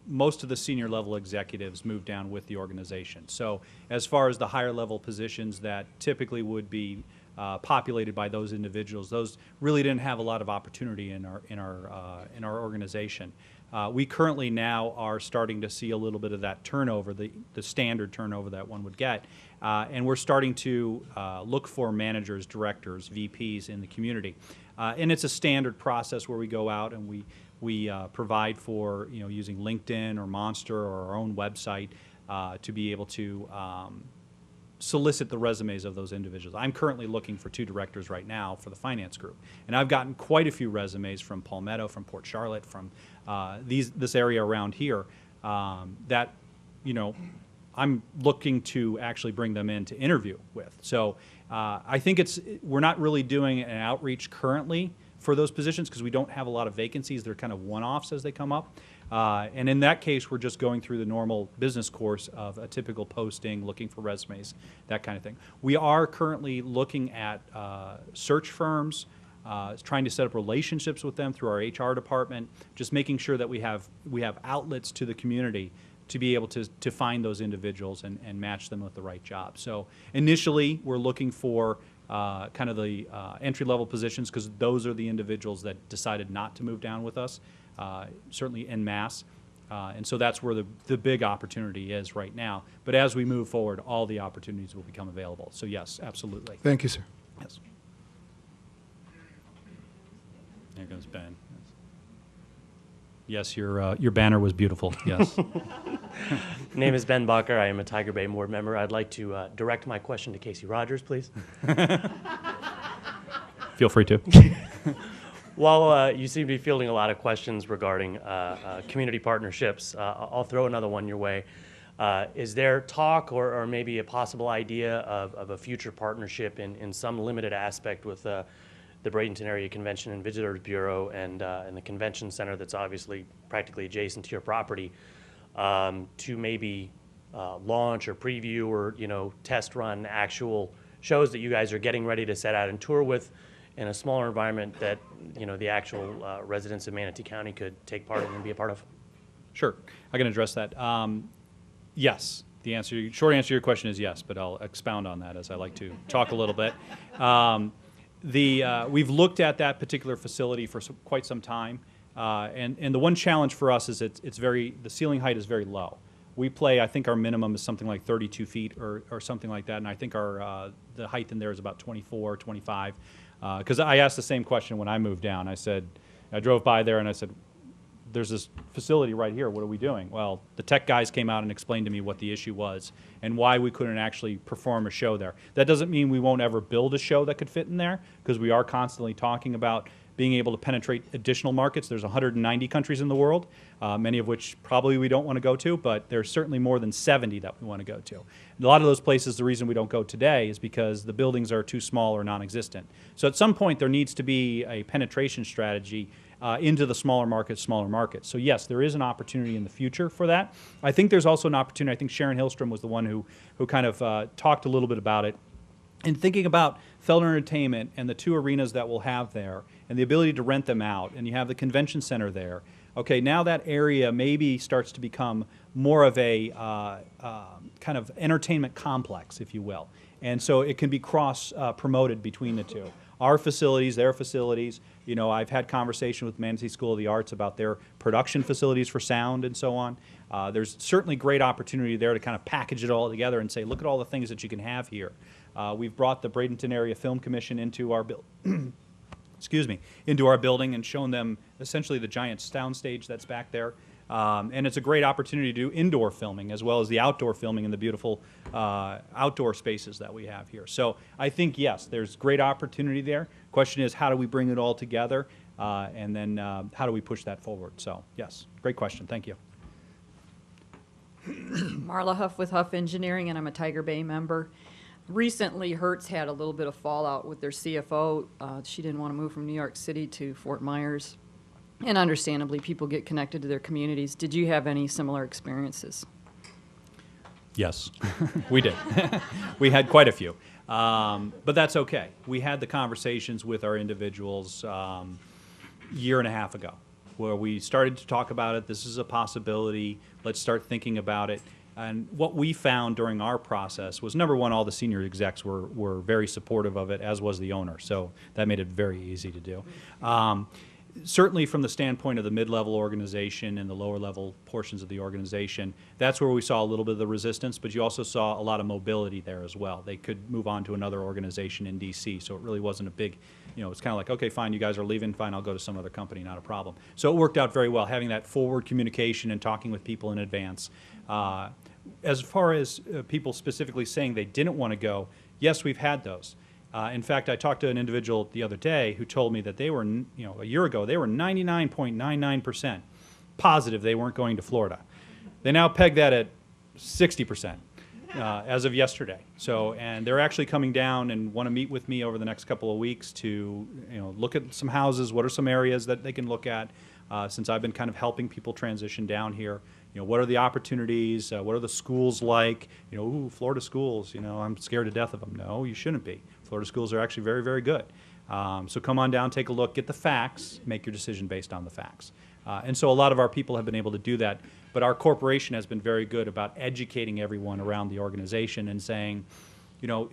most of the senior level executives moved down with the organization. So as far as the higher level positions that typically would be populated by those individuals, those really didn't have a lot of opportunity in our organization. We currently now are starting to see a little bit of that turnover, the standard turnover that one would get, and we're starting to look for managers, directors, VPs in the community. And it's a standard process where we go out and we provide for, using LinkedIn or Monster or our own website to be able to solicit the resumes of those individuals. I'm currently looking for 2 directors right now for the finance group, and I've gotten quite a few resumes from Palmetto, from Port Charlotte, from this area around here that, I'm looking to actually bring them in to interview with. So I think we're not really doing an outreach currently for those positions because we don't have a lot of vacancies. They're kind of one-offs as they come up. And in that case, we're just going through the normal business course of a typical posting, looking for resumes, that kind of thing. We are currently looking at search firms, trying to set up relationships with them through our HR department, just making sure that we have outlets to the community to be able to find those individuals and match them with the right job. So initially, we're looking for kind of the entry-level positions because those are the individuals that decided not to move down with us, certainly en masse. And so that's where the big opportunity is right now. But as we move forward, all the opportunities will become available. So yes, absolutely. Thank you, sir. Yes. There goes Ben. Yes, your banner was beautiful. Yes. Name is Ben Bucker. I am a Tiger Bay board member. I'd like to direct my question to Casey Rogers, please. Feel free to. While you seem to be fielding a lot of questions regarding community partnerships, I'll throw another one your way. Is there talk or maybe a possible idea of a future partnership in some limited aspect with the Bradenton Area Convention and Visitors Bureau and the convention center that's obviously practically adjacent to your property to maybe launch or preview or test run actual shows that you guys are getting ready to set out and tour with in a smaller environment that the actual residents of Manatee County could take part in and be a part of? Sure, I can address that. Yes, short answer to your question is yes, but I'll expound on that as I like to talk a little bit. We've looked at that particular facility for quite some time, and the one challenge for us is the ceiling height is very low. We play, I think our minimum is something like 32 feet or something like that, and I think the height in there is about 24, 25. Because I asked the same question when I moved down. I drove by there and I said, there's this facility right here, what are we doing? Well, the tech guys came out and explained to me what the issue was and why we couldn't actually perform a show there. That doesn't mean we won't ever build a show that could fit in there, because we are constantly talking about being able to penetrate additional markets. There's 190 countries in the world, many of which probably we don't want to go to, but there's certainly more than 70 that we want to go to. And a lot of those places, the reason we don't go today is because the buildings are too small or non-existent. So at some point, there needs to be a penetration strategy into the smaller markets. So yes, there is an opportunity in the future for that. I think there's also an opportunity. I think Sharon Hillstrom was the one who kind of talked a little bit about it. And thinking about Feld Entertainment and the 2 arenas that we'll have there and the ability to rent them out, and you have the convention center there, okay, now that area maybe starts to become more of a kind of entertainment complex, if you will. And so it can be cross-promoted between the 2. Our facilities, their facilities. I've had conversation with Manatee School of the Arts about their production facilities for sound and so on. There's certainly great opportunity there to kind of package it all together and say, look at all the things that you can have here. We've brought the Bradenton Area Film Commission into our into our building and shown them essentially the giant sound stage that's back there. And it's a great opportunity to do indoor filming as well as the outdoor filming in the beautiful outdoor spaces that we have here. So I think, yes, there's great opportunity there. Question is, how do we bring it all together? And then how do we push that forward? So, yes, great question. Thank you. Marla Huff with Huff Engineering, and I'm a Tiger Bay member. Recently, Hertz had a little bit of fallout with their CFO. She didn't want to move from New York City to Fort Myers. And understandably, people get connected to their communities. Did you have any similar experiences? Yes, we did. We had quite a few. But that's okay. We had the conversations with our individuals year and a half ago, where we started to talk about it. This is a possibility. Let's start thinking about it. And what we found during our process was, number one, all the senior execs were very supportive of it, as was the owner. So that made it very easy to do. Certainly from the standpoint of the mid-level organization and the lower-level portions of the organization, that's where we saw a little bit of the resistance, but you also saw a lot of mobility there as well. They could move on to another organization in D.C., so it really wasn't a big, it's kind of like, okay, fine, you guys are leaving, fine, I'll go to some other company, not a problem. So it worked out very well, having that forward communication and talking with people in advance. As far as people specifically saying they didn't want to go, yes, we've had those. In fact, I talked to an individual the other day who told me that they were, a year ago, they were 99.99% positive they weren't going to Florida. They now peg that at 60% as of yesterday. So, and they're actually coming down and want to meet with me over the next couple of weeks to, look at some houses. What are some areas that they can look at? Since I've been kind of helping people transition down here. What are the opportunities? What are the schools like? Ooh, Florida schools, I'm scared to death of them. No, you shouldn't be. Florida schools are actually very, very good. So come on down, take a look, get the facts, make your decision based on the facts. And so a lot of our people have been able to do that, but our corporation has been very good about educating everyone around the organization and saying,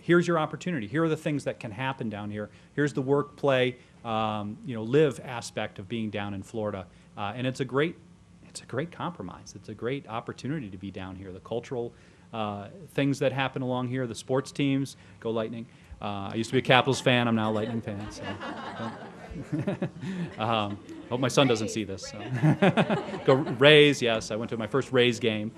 here's your opportunity. Here are the things that can happen down here. Here's the work, play, live aspect of being down in Florida. And it's a great compromise. It's a great opportunity to be down here. The cultural things that happen along here, the sports teams, go Lightning. I used to be a Capitals fan. I'm now a Lightning fan. So. Hope my son doesn't see this. So. Go Rays, yes. I went to my first Rays game.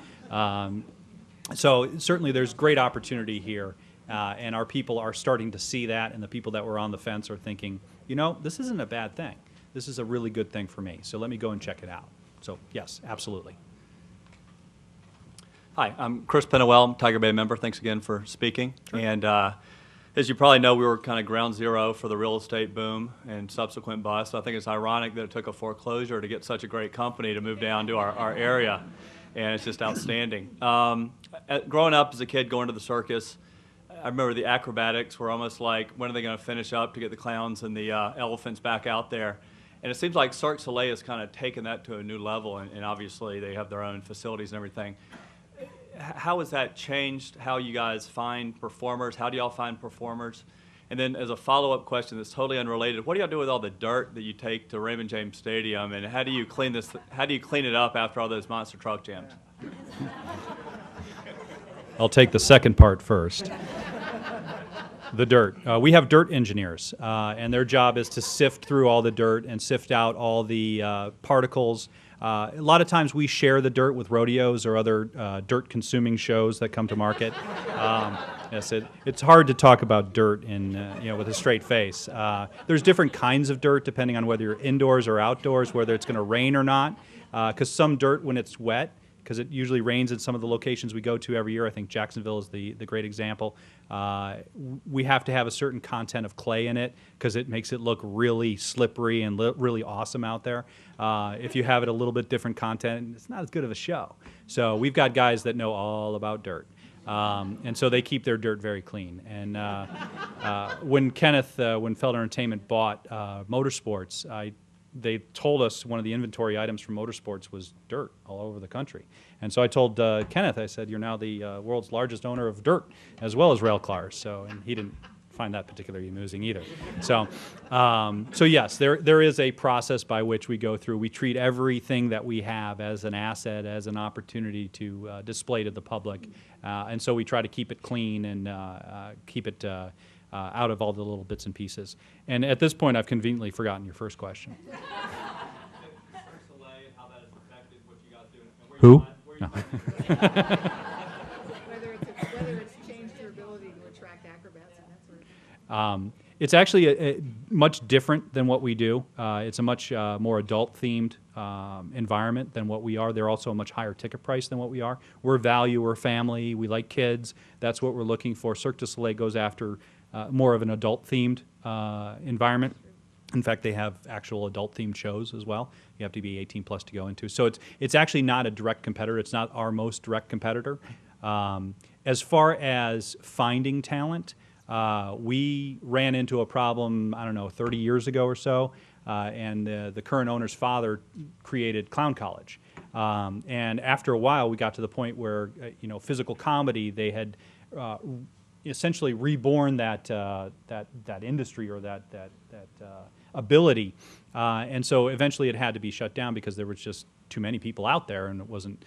So certainly there's great opportunity here, and our people are starting to see that, and the people that were on the fence are thinking, this isn't a bad thing. This is a really good thing for me. So let me go and check it out. So yes, absolutely. Hi, I'm Chris Pennewell, Tiger Bay member. Thanks again for speaking. Sure. And as you probably know, we were kind of ground zero for the real estate boom and subsequent bust. I think it's ironic that it took a foreclosure to get such a great company to move down to our area, and it's just outstanding. Growing up as a kid, going to the circus, I remember the acrobatics were almost like, when are they going to finish up to get the clowns and the elephants back out there? And it seems like Cirque du Soleil has kind of taken that to a new level, and obviously they have their own facilities and everything. How has that changed how you guys find performers? How do y'all find performers? And then as a follow-up question that's totally unrelated, what do y'all do with all the dirt that you take to Raymond James Stadium, and how do you clean it up after all those monster truck jams? I'll take the second part first. The dirt. We have dirt engineers, and their job is to sift through all the dirt and sift out all the particles. A lot of times we share the dirt with rodeos or other dirt-consuming shows that come to market. Yes, it's hard to talk about dirt with a straight face. There's different kinds of dirt depending on whether you're indoors or outdoors, whether it's going to rain or not. Because some dirt, when it's wet, because it usually rains in some of the locations we go to every year. I think Jacksonville is the great example. We have to have a certain content of clay in it because it makes it look really slippery and really awesome out there. If you have it a little bit different content, it's not as good of a show. So we've got guys that know all about dirt. And so they keep their dirt very clean. And when Feld Entertainment bought Motorsports, they told us one of the inventory items from Motorsports was dirt all over the country. And so I told Kenneth, I said, you're now the world's largest owner of dirt as well as rail cars. So, and he didn't find that particularly amusing either. So, so yes, there is a process by which we go through. We treat everything that we have as an asset, as an opportunity to display to the public. And so we try to keep it clean and keep it out of all the little bits and pieces. And at this point, I've conveniently forgotten your first question. Who? No. Whether it's changed your ability to attract acrobats and that sort of thing. It's actually much different than what we do. It's a much more adult-themed environment than what we are. They're also a much higher ticket price than what we are. We're value, we're family, we like kids. That's what we're looking for. Cirque du Soleil goes after more of an adult-themed environment. In fact, they have actual adult-themed shows as well. You have to be 18 plus to go into. So it's actually not a direct competitor. It's not our most direct competitor. As far as finding talent, we ran into a problem, I don't know, 30 years ago or so, and the current owner's father created Clown College. And after a while, we got to the point where, physical comedy, they had essentially reborn that industry or that ability, and so eventually it had to be shut down because there was just too many people out there, and it wasn't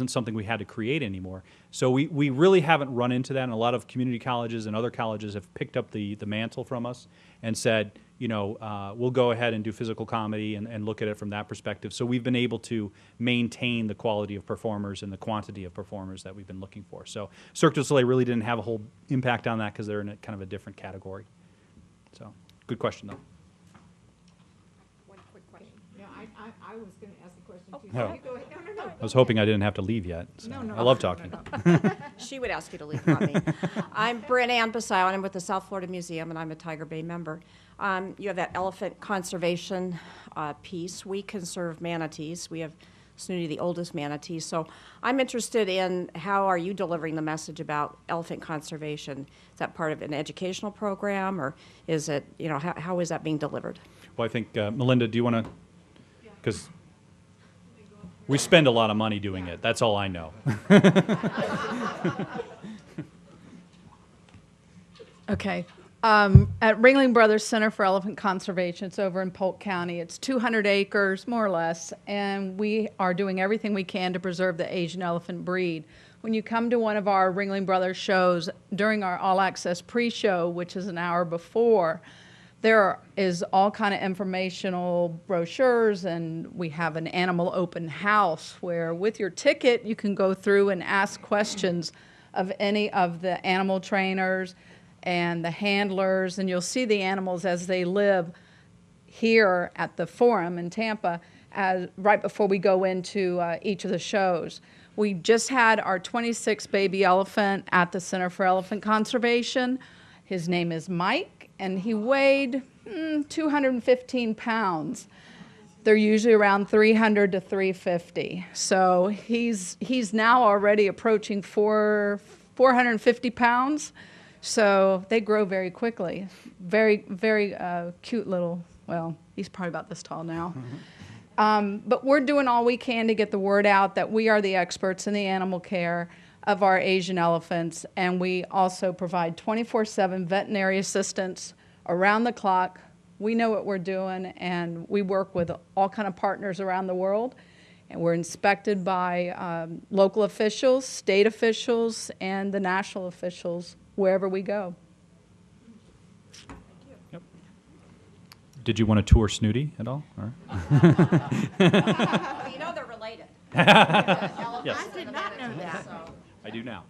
something we had to create anymore. So we really haven't run into that, and a lot of community colleges and other colleges have picked up the mantle from us and said, we'll go ahead and do physical comedy and look at it from that perspective. So we've been able to maintain the quality of performers and the quantity of performers that we've been looking for. So Cirque du Soleil really didn't have a whole impact on that because they're in a kind of a different category. So good question, though. One quick question. No, I was going to ask a question too. Oh. You go ahead. No. I was hoping I didn't have to leave yet. So No. I love talking. No. She would ask you to leave, not me. I'm Bryn Ann Basile, and I'm with the South Florida Museum, and I'm a Tiger Bay member. You have that elephant conservation piece. We conserve manatees. We have Snooty, the oldest manatee. So I'm interested in how are you delivering the message about elephant conservation? Is that part of an educational program, or is it, how is that being delivered? Well, I think, Melinda, do you want to, because we spend a lot of money doing it. That's all I know. Okay. At Ringling Brothers Center for Elephant Conservation, it's over in Polk County. It's 200 acres, more or less, and we are doing everything we can to preserve the Asian elephant breed. When you come to one of our Ringling Brothers shows, during our all-access pre-show, which is an hour before, there is all kind of informational brochures, and we have an animal open house where with your ticket you can go through and ask questions of any of the animal trainers and the handlers, and you'll see the animals as they live here at the Forum in Tampa right before we go into each of the shows. We just had our 26th baby elephant at the Center for Elephant Conservation. His name is Mike, and he weighed 215 pounds. They're usually around 300 to 350. So he's now already approaching 450 pounds. So they grow very quickly. Very, very cute little, well, he's probably about this tall now. But we're doing all we can to get the word out that we are the experts in the animal care of our Asian elephants, and we also provide 24/7 veterinary assistance around the clock. We know what we're doing, and we work with all kind of partners around the world, and we're inspected by local officials, state officials, and the national officials wherever we go. Yep. Did you want to tour Snooty at all? Or? Well, you know they're related. Yes. I did not know that. I do now.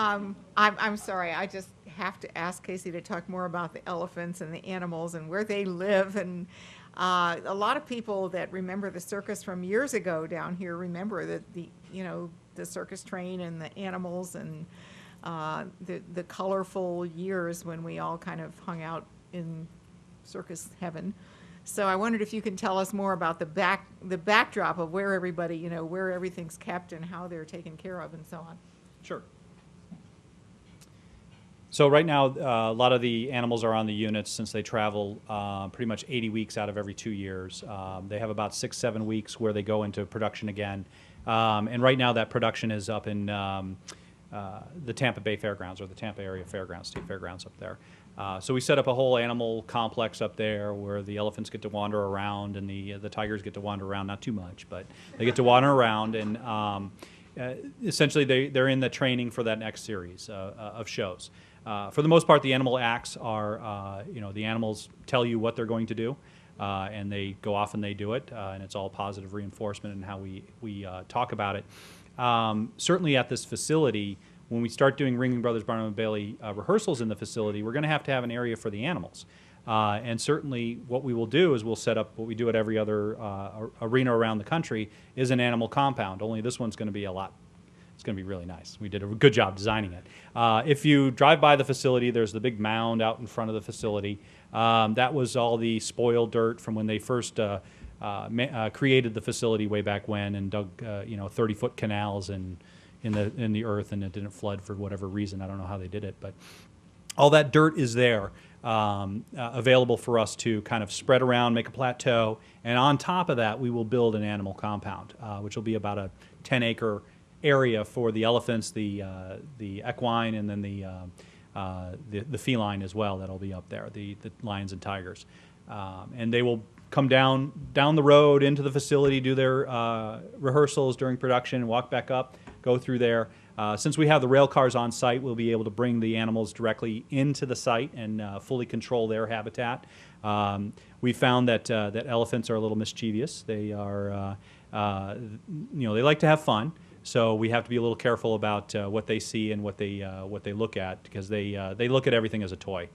I'm sorry. I just have to ask Casey to talk more about the elephants and the animals and where they live. And a lot of people that remember the circus from years ago down here remember that the circus train and the animals and the colorful years when we all kind of hung out in circus heaven. So I wondered if you can tell us more about the backdrop of where everybody, where everything's kept and how they're taken care of and so on. Sure. So right now, a lot of the animals are on the units since they travel pretty much 80 weeks out of every 2 years. They have about 6-7 weeks where they go into production again. And right now that production is up in the Tampa Bay Fairgrounds, or the Tampa Area Fairgrounds, State Fairgrounds up there. So we set up a whole animal complex up there where the elephants get to wander around and the tigers get to wander around, not too much, but they get to wander around, and essentially they're in the training for that next series of shows. For the most part, the animal acts are, the animals tell you what they're going to do. and they go off and they do it, and it's all positive reinforcement in how we talk about it. Certainly at this facility, when we start doing Ringling Brothers Barnum and Bailey rehearsals in the facility, we're going to have an area for the animals. And certainly what we will do is we'll set up what we do at every other arena around the country is an animal compound, only this one's going to be it's going to be really nice. We did a good job designing it. If you drive by the facility, there's the big mound out in front of the facility. That was all the spoiled dirt from when they first created the facility way back when and dug 30-foot canals in the earth, and it didn't flood for whatever reason. I don't know how they did it, but all that dirt is there available for us to kind of spread around, make a plateau, and on top of that we will build an animal compound, which will be about a 10-acre area for the elephants, the equine, and then the feline as well. That'll be up there, the lions and tigers, and they will come down the road into the facility, do their rehearsals during production, walk back up, go through there. Since we have the rail cars on site, we'll be able to bring the animals directly into the site and fully control their habitat. We found that elephants are a little mischievous. They are, they like to have fun. So we have to be a little careful about what they see and what they look at, because they look at everything as a toy,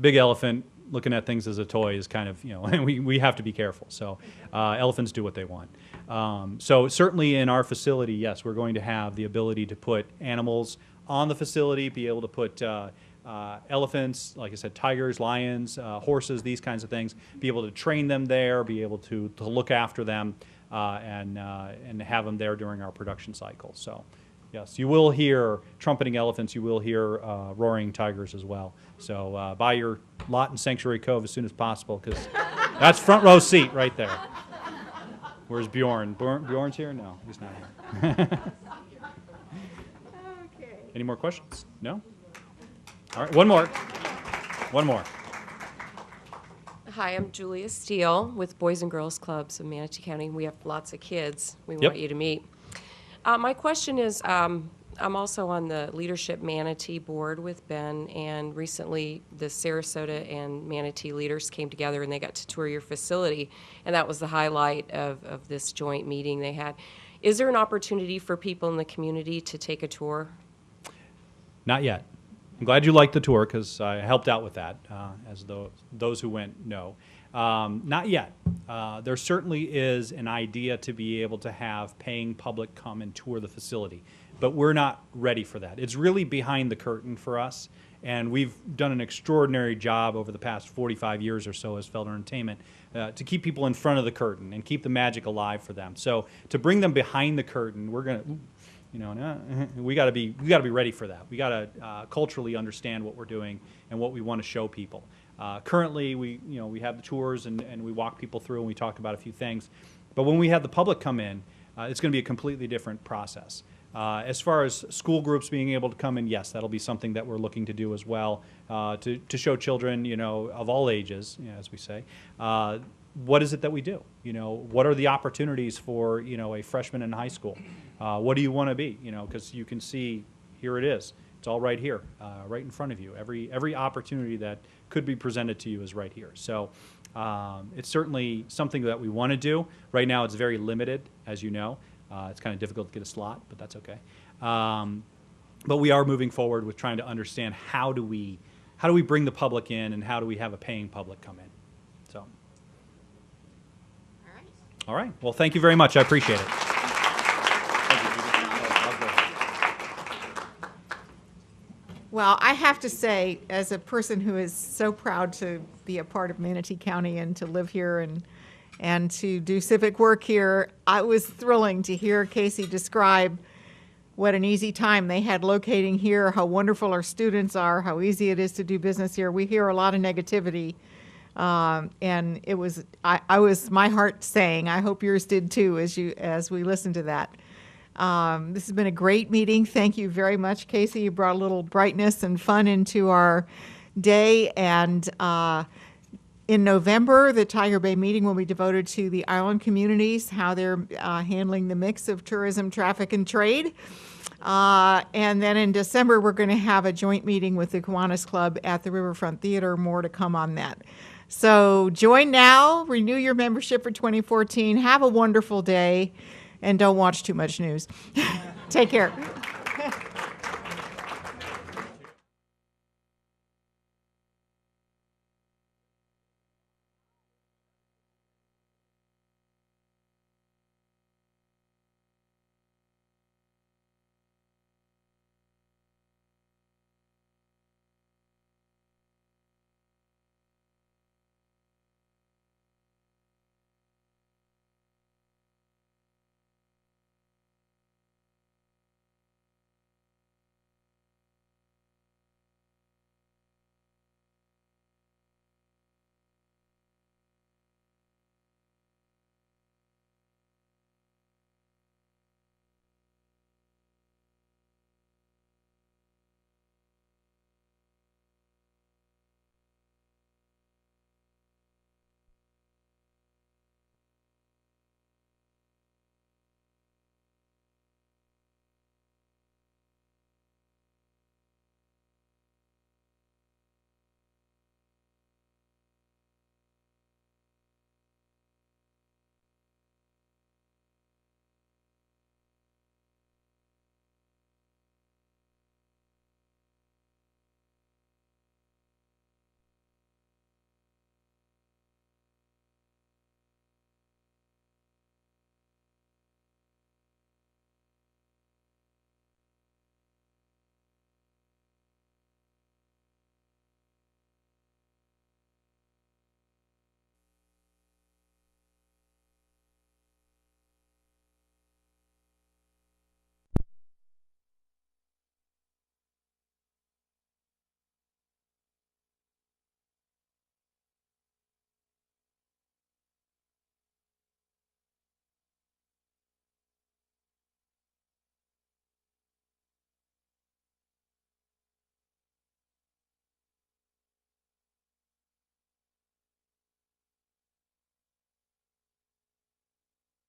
big elephant looking at things as a toy is kind of, and we have to be careful. So elephants do what they want. So certainly in our facility, yes, we're going to have the ability to put animals on the facility, be able to put elephants, like I said, tigers, lions, horses, these kinds of things, be able to train them there, be able to look after them, and have them there during our production cycle. So yes, you will hear trumpeting elephants, you will hear roaring tigers as well. So buy your lot in Sanctuary Cove as soon as possible, because that's front row seat right there. Where's Bjorn? Bjorn's here? No, he's not here. Okay. Any more questions? No? All right, one more. One more. Hi, I'm Julia Steele with Boys and Girls Clubs of Manatee County. We have lots of kids we Yep. want you to meet. My question is, I'm also on the Leadership Manatee board with Ben, and recently the Sarasota and Manatee leaders came together and they got to tour your facility, and that was the highlight of this joint meeting they had. Is there an opportunity for people in the community to take a tour? Not yet. I'm glad you liked the tour, because I helped out with that, as those who went know. Not yet. There certainly is an idea to be able to have paying public come and tour the facility, but we're not ready for that. It's really behind the curtain for us, and we've done an extraordinary job over the past 45 years or so as Feld Entertainment to keep people in front of the curtain and keep the magic alive for them. So to bring them behind the curtain, we're going to... we got to be ready for that. We got to culturally understand what we're doing and what we want to show people. Currently, we have the tours and we walk people through and we talk about a few things. But when we have the public come in, it's going to be a completely different process. As far as school groups being able to come in, yes, that'll be something that we're looking to do as well, to show children, of all ages, as we say, what is it that we do? What are the opportunities for, a freshman in high school? What do you want to be? Because you can see, here it is. It's all right here, right in front of you. Every opportunity that could be presented to you is right here. So it's certainly something that we want to do. Right now it's very limited, as you know. It's kind of difficult to get a slot, but that's okay. But we are moving forward with trying to understand how do we bring the public in, and how do we have a paying public come in. So. All right. Well, thank you very much. I appreciate it. Well, I have to say, as a person who is so proud to be a part of Manatee County and to live here and to do civic work here, it was thrilling to hear Casey describe what an easy time they had locating here, how wonderful our students are, how easy it is to do business here. We hear a lot of negativity. And it was, my heart sang, I hope yours did too, as we listened to that. This has been a great meeting. Thank you very much, Casey. You brought a little brightness and fun into our day, and In November, the Tiger Bay meeting will be devoted to the island communities, how they're handling the mix of tourism, traffic, and trade. And then in December, we're going to have a joint meeting with the Kiwanis Club at the Riverfront Theater. More to come on that. So join now, renew your membership for 2014. Have a wonderful day, and don't watch too much news. Take care.